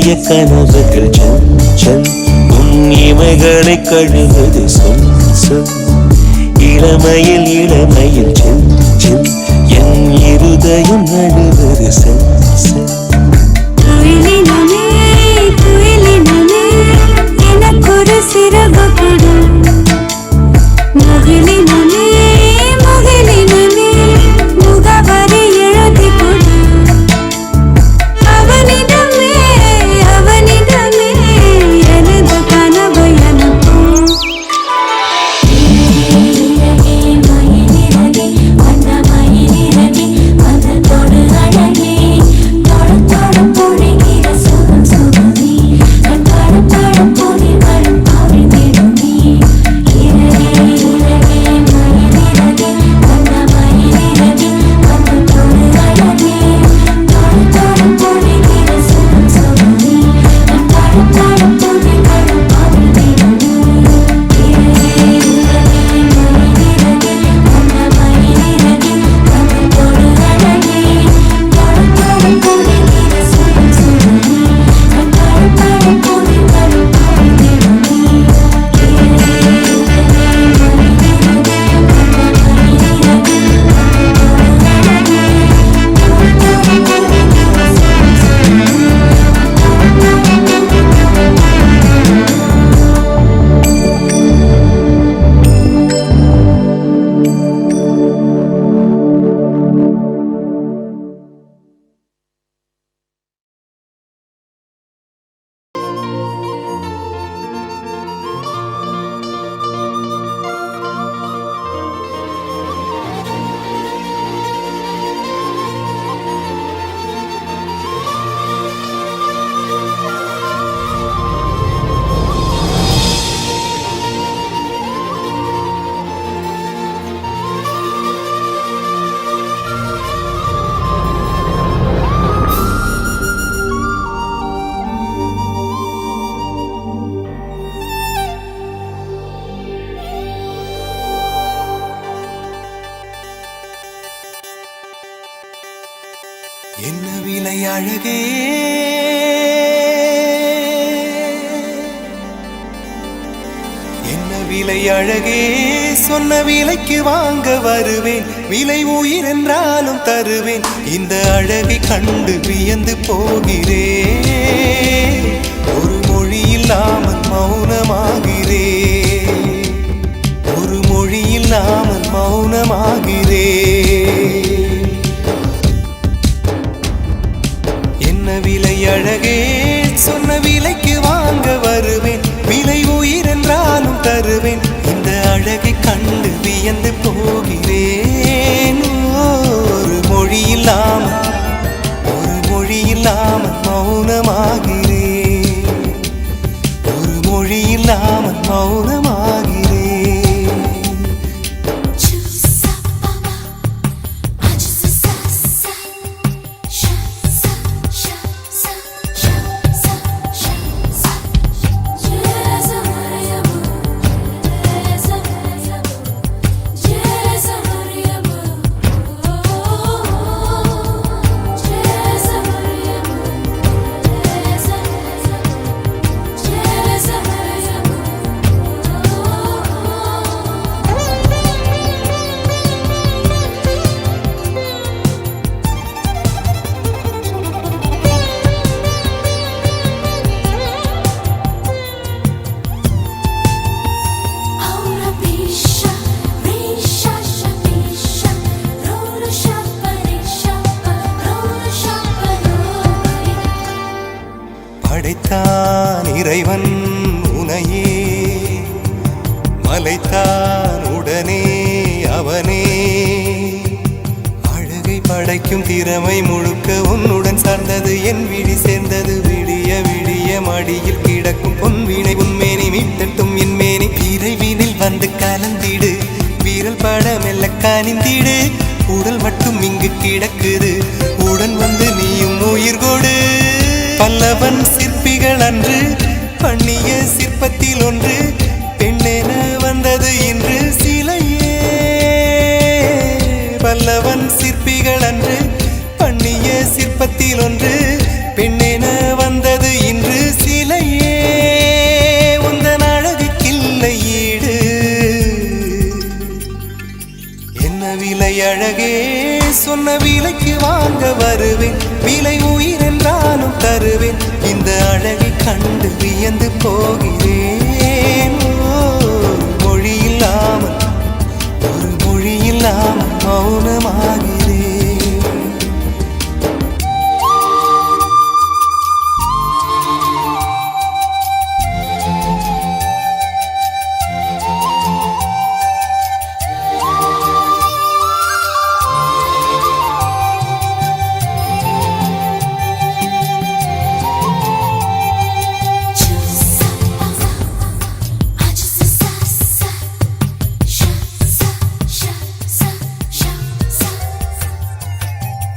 Speaker 1: ரகசிய கனவுகள் ஜல் ஜல் உன் இமைகளை கழுவது சொல் சொல் இளமையில் இளமையில் ஜல் ஜல் என் இருதயம் நழுவது செல் செல்
Speaker 3: துயிலினமே துயிலினமே எனக்கொரு சிறகு கொடு முகிலினமே முகிலினமே முகவரி எழுதி கொடு அவனிடமே அவனிடமே எனது கனவு எனக்கு
Speaker 1: என்ன விலை அழகே என்ன விலை அழகே சொன்ன விலைக்கு வாங்க வருவேன் விலை உயிர் என்றாலும் தருவேன் இந்த அழகை கண்டு வியந்து போகிறேன் ஒரு மொழி இல்லாமல் மௌனமாகிறேன் ஒரு மொழி இல்லாமல் மௌனமாகிறேன் என்ன விலை அழகே சொன்ன விலைக்கு வாங்க வருவேன் விலை உயிர் என்றாலும் தருவேன் இந்த அழகை கண்டு வியந்து போகிறேன் ஒரு மொழி இல்லாமல் மௌனமாகிறேன் ஒரு மொழி இல்லாமல் மௌனமாகிறேன் படைத்தான் இறைவன் உனையே மலைத்தான் உடனே அவனே அழகை படைக்கும் திறமை முழுக்க உன்னுடன் சார்ந்தது என் விழி சேர்ந்தது விடிய விடிய மடியில் கிடக்கும் பொன்வினை உன்மேனி மீட்டட்டும் என் மேனி இறைவினில் வந்து கலந்திடு வீரல் பட மெல்ல காணிந்திடு உடல் மட்டும் இங்கு கிடக்குது உடன் வந்து நீயும் உயிர் கொடு பல்லவன் சிற்பிகள் அன்று பண்ணிய சிற்பத்தில் ஒன்று பெண்ணென வந்தது இன்று சிலையே பல்லவன் சிற்பிகள் அன்று பண்ணிய சிற்பத்தில் ஒன்று பெண்ணென வந்தது இன்று கண்டு வியந்து போகிறேன். மொழி இல்லாமல் ஒரு மொழி இல்லாமல் மௌனமாகிறேன்.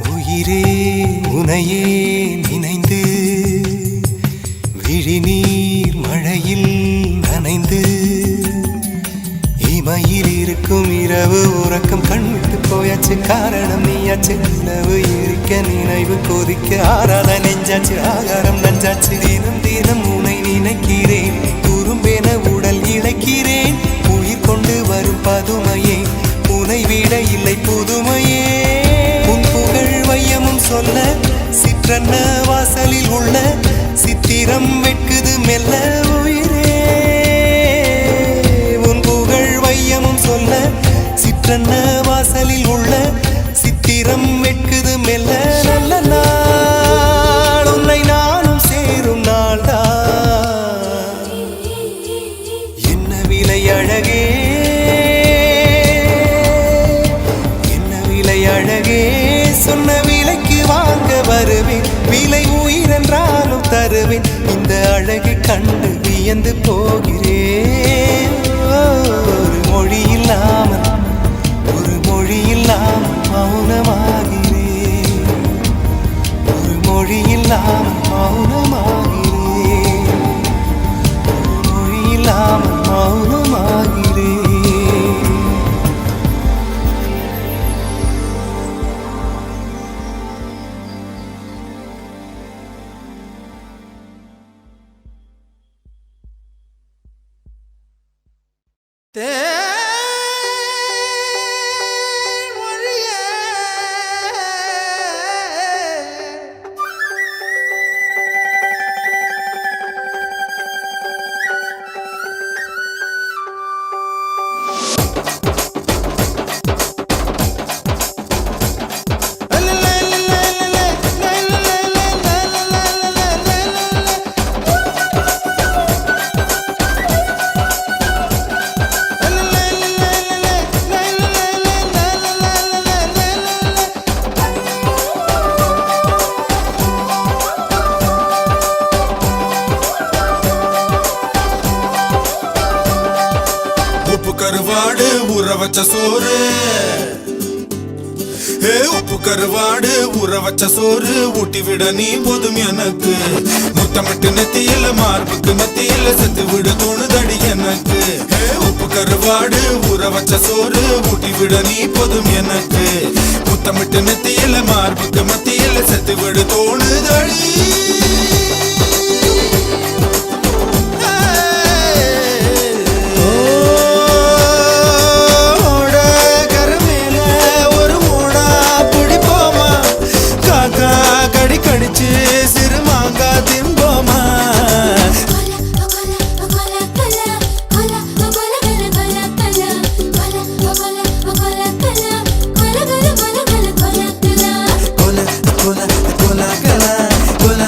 Speaker 1: உயிரே உனையே நினைந்து விழிநீர் மழையில் நனைந்து இமையில் இருக்கும் இரவு உறக்கம் கண்விட்டு போயாச்சு. காரணம் நீயாச்சு. நிலவு இருக்க நினைவு கொதிக்க ஆறாத நெஞ்சாச்சு. ஆகாரம் நஞ்சாச்சு. தினம் தினம் உனை நினைக்கிறேன். குறும்பென உடல் இழைக்கிறேன். உயிர் கொண்டு வரும் பதுமையே உனை விட இல்லை புதுமையே. உன் புகழ் வையமும் சொல்ல சிற்றன்ன வாசலில் உள்ள சித்திரம் வெட்குது மெல்ல உயிரே. உன் புகழ் வையமும் சொல்ல சிற்றன்ன வாசலில் உள்ள சித்திரம் வெட்குது மெல்ல. நல்ல நாள் உன்னை நானும் சேரும் நாள்தான். என்ன விலை அழகே என்ன விலை அழகே. சொன்ன விலைக்கு வாங்க வருவேன். விலை உயிரென்றாலும் தருவேன். இந்த அழகை கண்டு வியந்து போகிறேன். ஒரு மொழி இல்லாமல் ஒரு மொழி இல்லாமல் மௌனமாகிறேன். ஒரு மொழி இல்லாமல் மௌனமாகிறேன். ஒரு மொழி இல்லாமல் மௌனமாகிறேன்.
Speaker 6: கருவாடு ஊற வச்ச சோறு. உப்பு கருவாடு ஊற வச்ச சோறு ஊட்டி விட நீ போதும் எனக்கு. முத்தமிட்டு நெத்தியில மார்புக்கு மத்தியில செத்து விட தோணுதடி எனக்கு. உப்பு கருவாடு ஊற வச்ச சோறு ஊட்டி விட நீ போதும் எனக்கு. முத்தமிட்டு நெத்தியில மார்புக்கு மத்தியில செத்து விட தோணுதடி. கடிச்சு சிறு மாங்கா திம்போமா. கொல கொல கொல கொல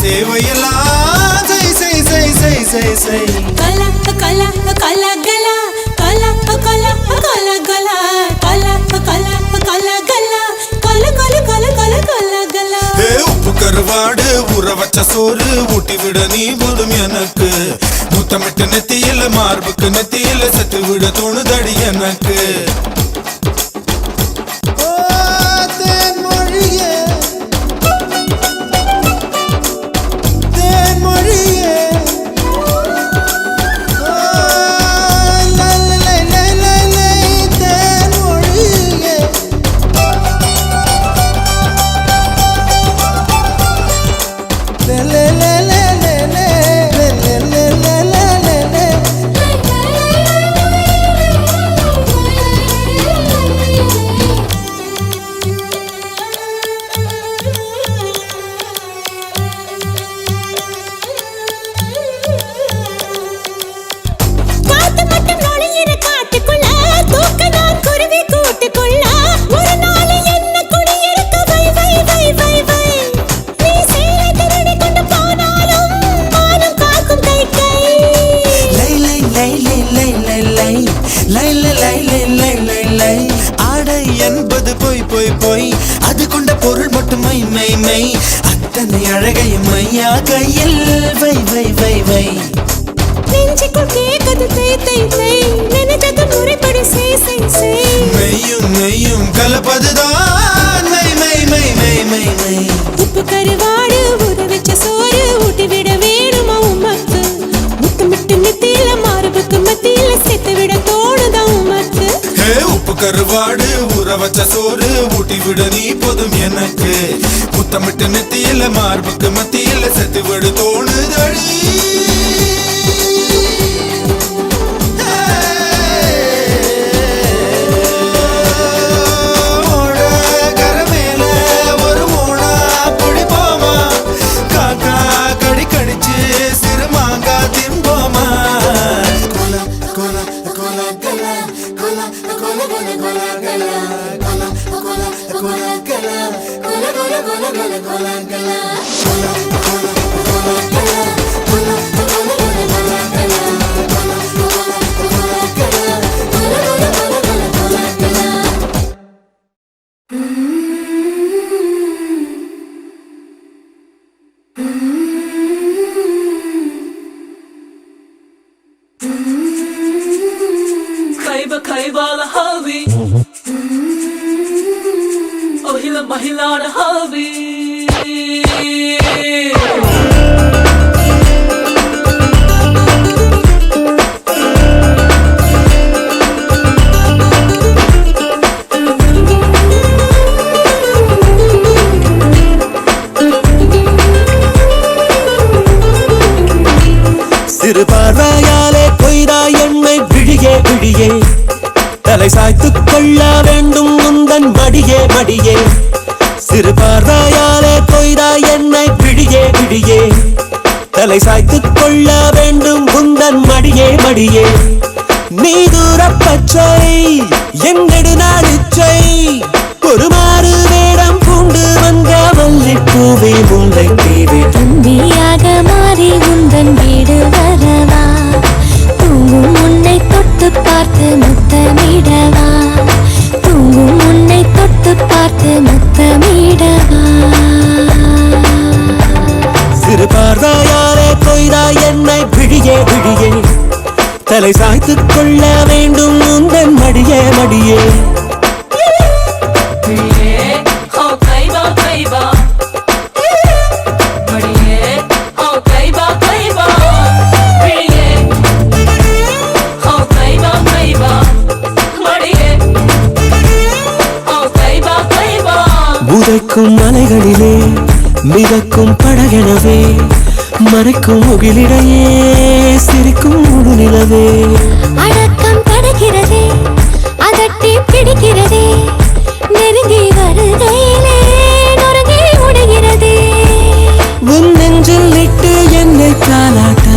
Speaker 6: சேவையெல்லாம் செய் செய் செய் செய் செய் செய்
Speaker 3: கலா கலா கலா கலா கலா கலா கலா கலா கலா கலா கலா கலா கல கல கல கல கலா கலா
Speaker 6: உப்பு கருவாடு ஊற வச்ச சோறு ஊட்டி விட நீ போதும் எனக்கு முத்தமிட்டு நெத்தியில மார்புக்கு நெத்தியில செத்து விட தோணுதடி எனக்கு
Speaker 5: ஆடை என்பது போய் போய் போய் அது கொண்ட பொருள் மட்டும் மை மை மை அத்தனை அழகையும் மையா கையில் வை வை வை வை
Speaker 3: நெஞ்சுக்குள் கேட்கது தை தை தை நினைத்தது முறைப்படி செய் செய் செய்
Speaker 6: மெய்யும் மெய்யும் கலப்பதுதான் மை மை மை மை மை மை
Speaker 3: உப்பு கருவாடு ஊற வச்ச சோறு ஊட்டி விட வேணுமா உமக்கு முத்தமிட்டு நெத்தியில மார்புக்கு மத்தியில சேர்த்து விட தோணுதா உமக்கு
Speaker 6: உப்பு கருவாடு ஊற வச்ச சோறு ஊட்டி விட நீ போதும் எனக்கு முத்தமிட்டு நெத்தியில மார்புக்கு மத்தியில செத்து விட தோணுதடி
Speaker 4: Kaiba la havi Oh hila mahila la havi
Speaker 5: சிறு பார்வையாலே கொய்தாய் என்னை விழியே விழியே தலை சாய்த்துக் கொள்ள வேண்டும் முந்தன் மடியே மடியே சிறு பார்வையாலே கொய்தாய் என்னை விழியே விழியே தலை சாய்த்துக் கொள்ள வேண்டும் முந்தன் மடியே மடியே நீ தூரப்பச்சை என் நெடுநாளிச்சை ஒரு மாறு வேடம் பூண்டு வந்த மல்லிப்பூவே முல்லை தீவே
Speaker 2: தந்தியாக மாறி உந்தன் வீடு வரவா தூங்கும் உன்னை தொட்டு பார்த்து முத்தமிடவா தூங்கும் உன்னை தொட்டு பார்த்து முத்தமிடவா
Speaker 5: சிறு பார்வையாலே கொய்தாய் என்னை விழியே விழியே தலை சாய்த்துக் கொள்ள வேண்டும் உந்தன் மடியே மடியே
Speaker 4: Oh kaiba kaiba Mariye Oh kaiba kaiba Mariye Oh kaiba kaiba Mariye Oh kaiba kaiba
Speaker 5: உதைக்கும் மலைகளிலே மிதக்கும் படகெனவே மறைக்கும் முகிலிடையே சிரிக்கும் முழுநிலவே
Speaker 2: அடக்கம் தடுக்கிறதே அதட்டி பிடிக்கிறதே நெருங்கி வருகையிலே நொறுங்கி உடைகிறதே
Speaker 5: உன் நெஞ்சில் இட்டு என்னை தாலாட்ட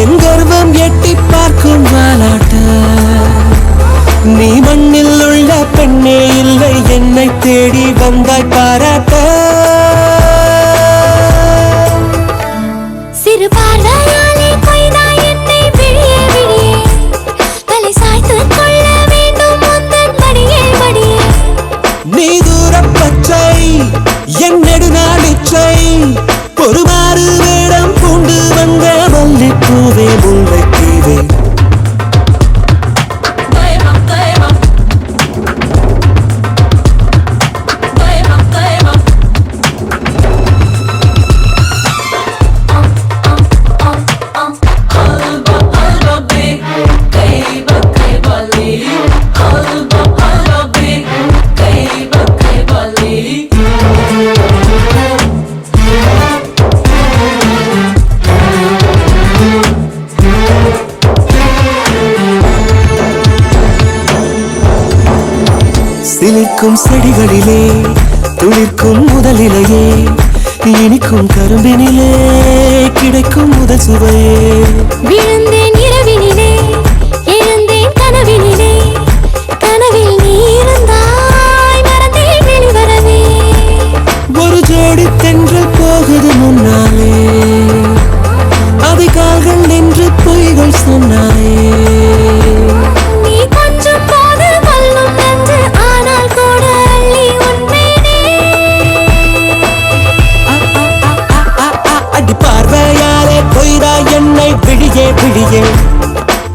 Speaker 5: என் கர்வம் எட்டி பார்க்கும் வாலாட்ட நீ மண்ணில் உள்ள பெண்ணே இல்லை என்னை தேடி வந்தாய் பாராட்ட சிலிர்க்கும் செடிகளிலே துளிர்க்கும் முதலிலேயே இனிக்கும் கரும்பினிலே கிடைக்கும் முதல் சுவையே.
Speaker 2: விழுந்தேன் இரவினிலே எழுந்தேன் கனவினிலே கனவில் நீ இருந்தாய் மறந்தேன் வெளிவரவே.
Speaker 5: ஒரு ஜோடி தென்றல் போகுது முன்னாலே அதிகால்கள் நின்று பொய்கள் சொன்னாயே.
Speaker 2: நீ கொஞ்சம் போது கொல்லும் என்று ஆனால் கூட அள்ளி உண்மையே.
Speaker 5: அடி பார்வையாலே பொய்தா என்னை விழியே விழியே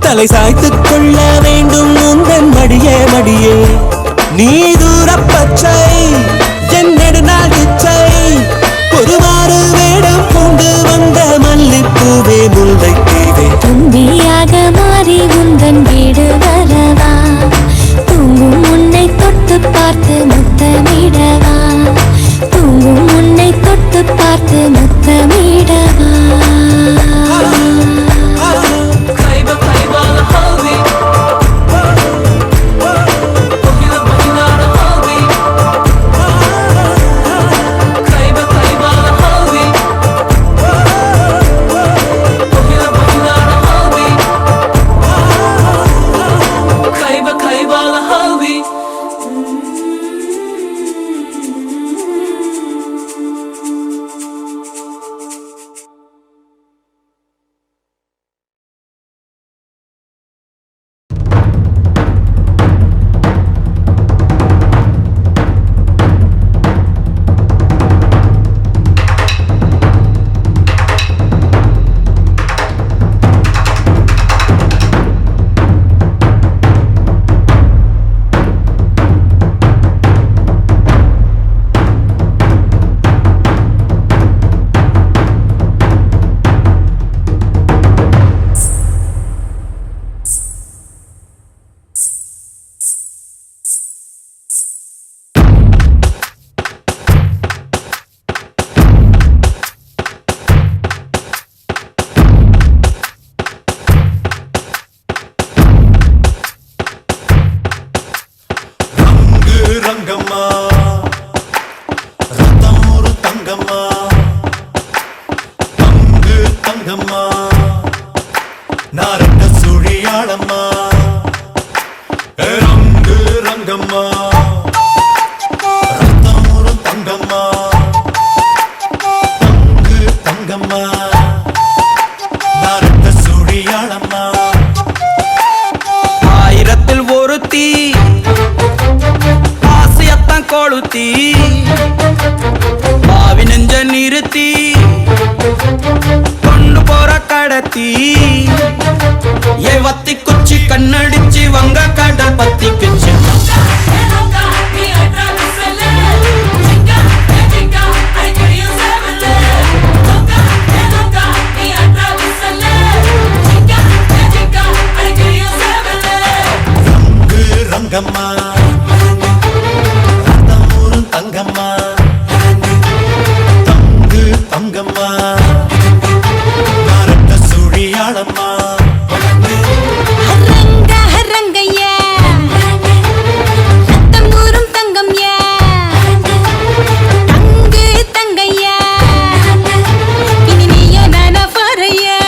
Speaker 5: தலை சாய்த்துக் கொள்ள வேண்டும் உந்தன் மடியே மடியே. நீ தூர பச்சை என் நெடுநாள் இச்சை ஒருவாறு வேடம் கொண்டு வந்த மல்லிப்பூவே முல்லை தீவே.
Speaker 2: தும்பியாக மாறி உந்தன் வீடு வரவா தூங்கும் உன்னை தொட்டு பார்த்து முத்தமிடவா தூங்கும் உன்னை தொட்டு பார்த்து முத்தமிடவா.
Speaker 4: Kayba kayba la halvi Pohila pohila la halvi Kayba kayba la halvi Pohila pohila la halvi Kayba kayba la halvi
Speaker 6: Rangamma ரத்தம் ஒரு தங்கம்மா பங்கு தங்கம்மா நாரட்ட சுழியாளம்மா ரங்கு ரங்கம்மா ரத்தம் ஒரு தங்கம்மா பங்கு தங்கம்மா நாரட்ட சுழியாளம்மா.
Speaker 7: ஆயிரத்தில் ஒருத்தி ஆசையத்தான் கொளுத்தி பாவி நெஞ்ச நிறுத்தி கொண்டு போற கடத்தி வத்தி குச்சி கண்ணடிச்சு வங்க கடல் பத்தி கிச்சு.
Speaker 6: ரங்கம்மா ரத்தம் ஒரு தங்கம்மா தங்கு தங்கம்மா நாரட்ட சுழியாளம்மா.
Speaker 3: ரங்க ரங்கையா ரத்தம் ஊறும் தங்கம்யா தங்கு தங்கையா இனி நீயோ நானா போறையா.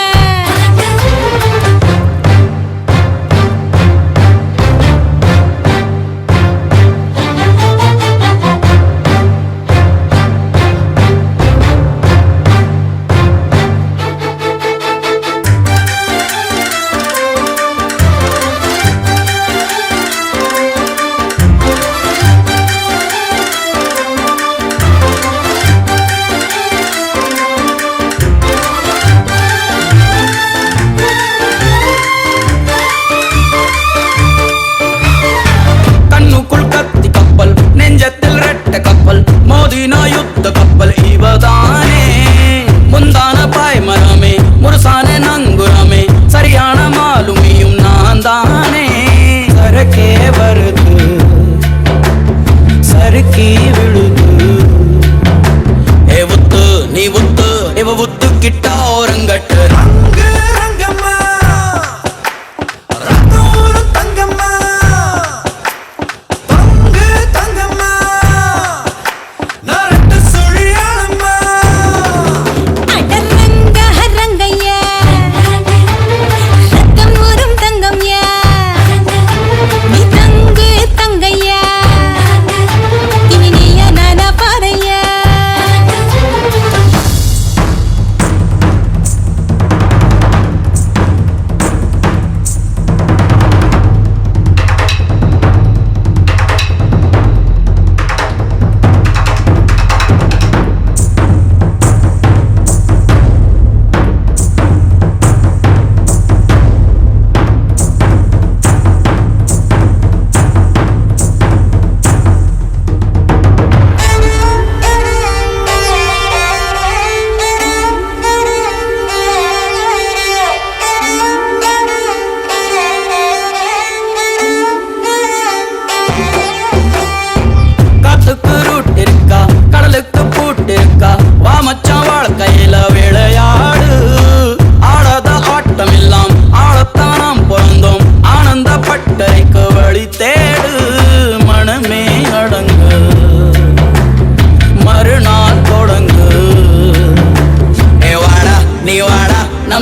Speaker 6: ரங்கு ரங்கம்மா பங்கு தங்கம்மா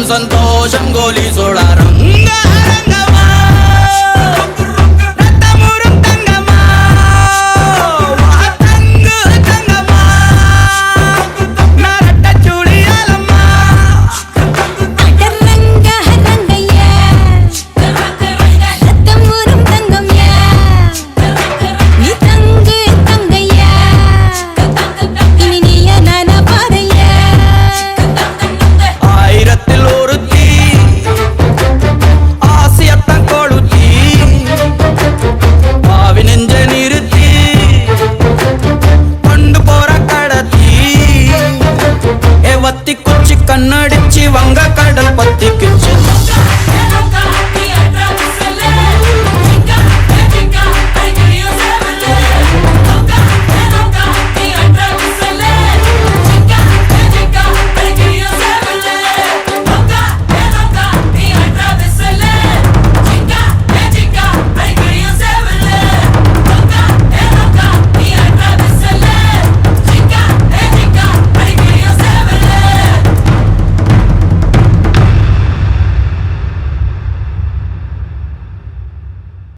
Speaker 7: సంతోషం గోలీ సోడారం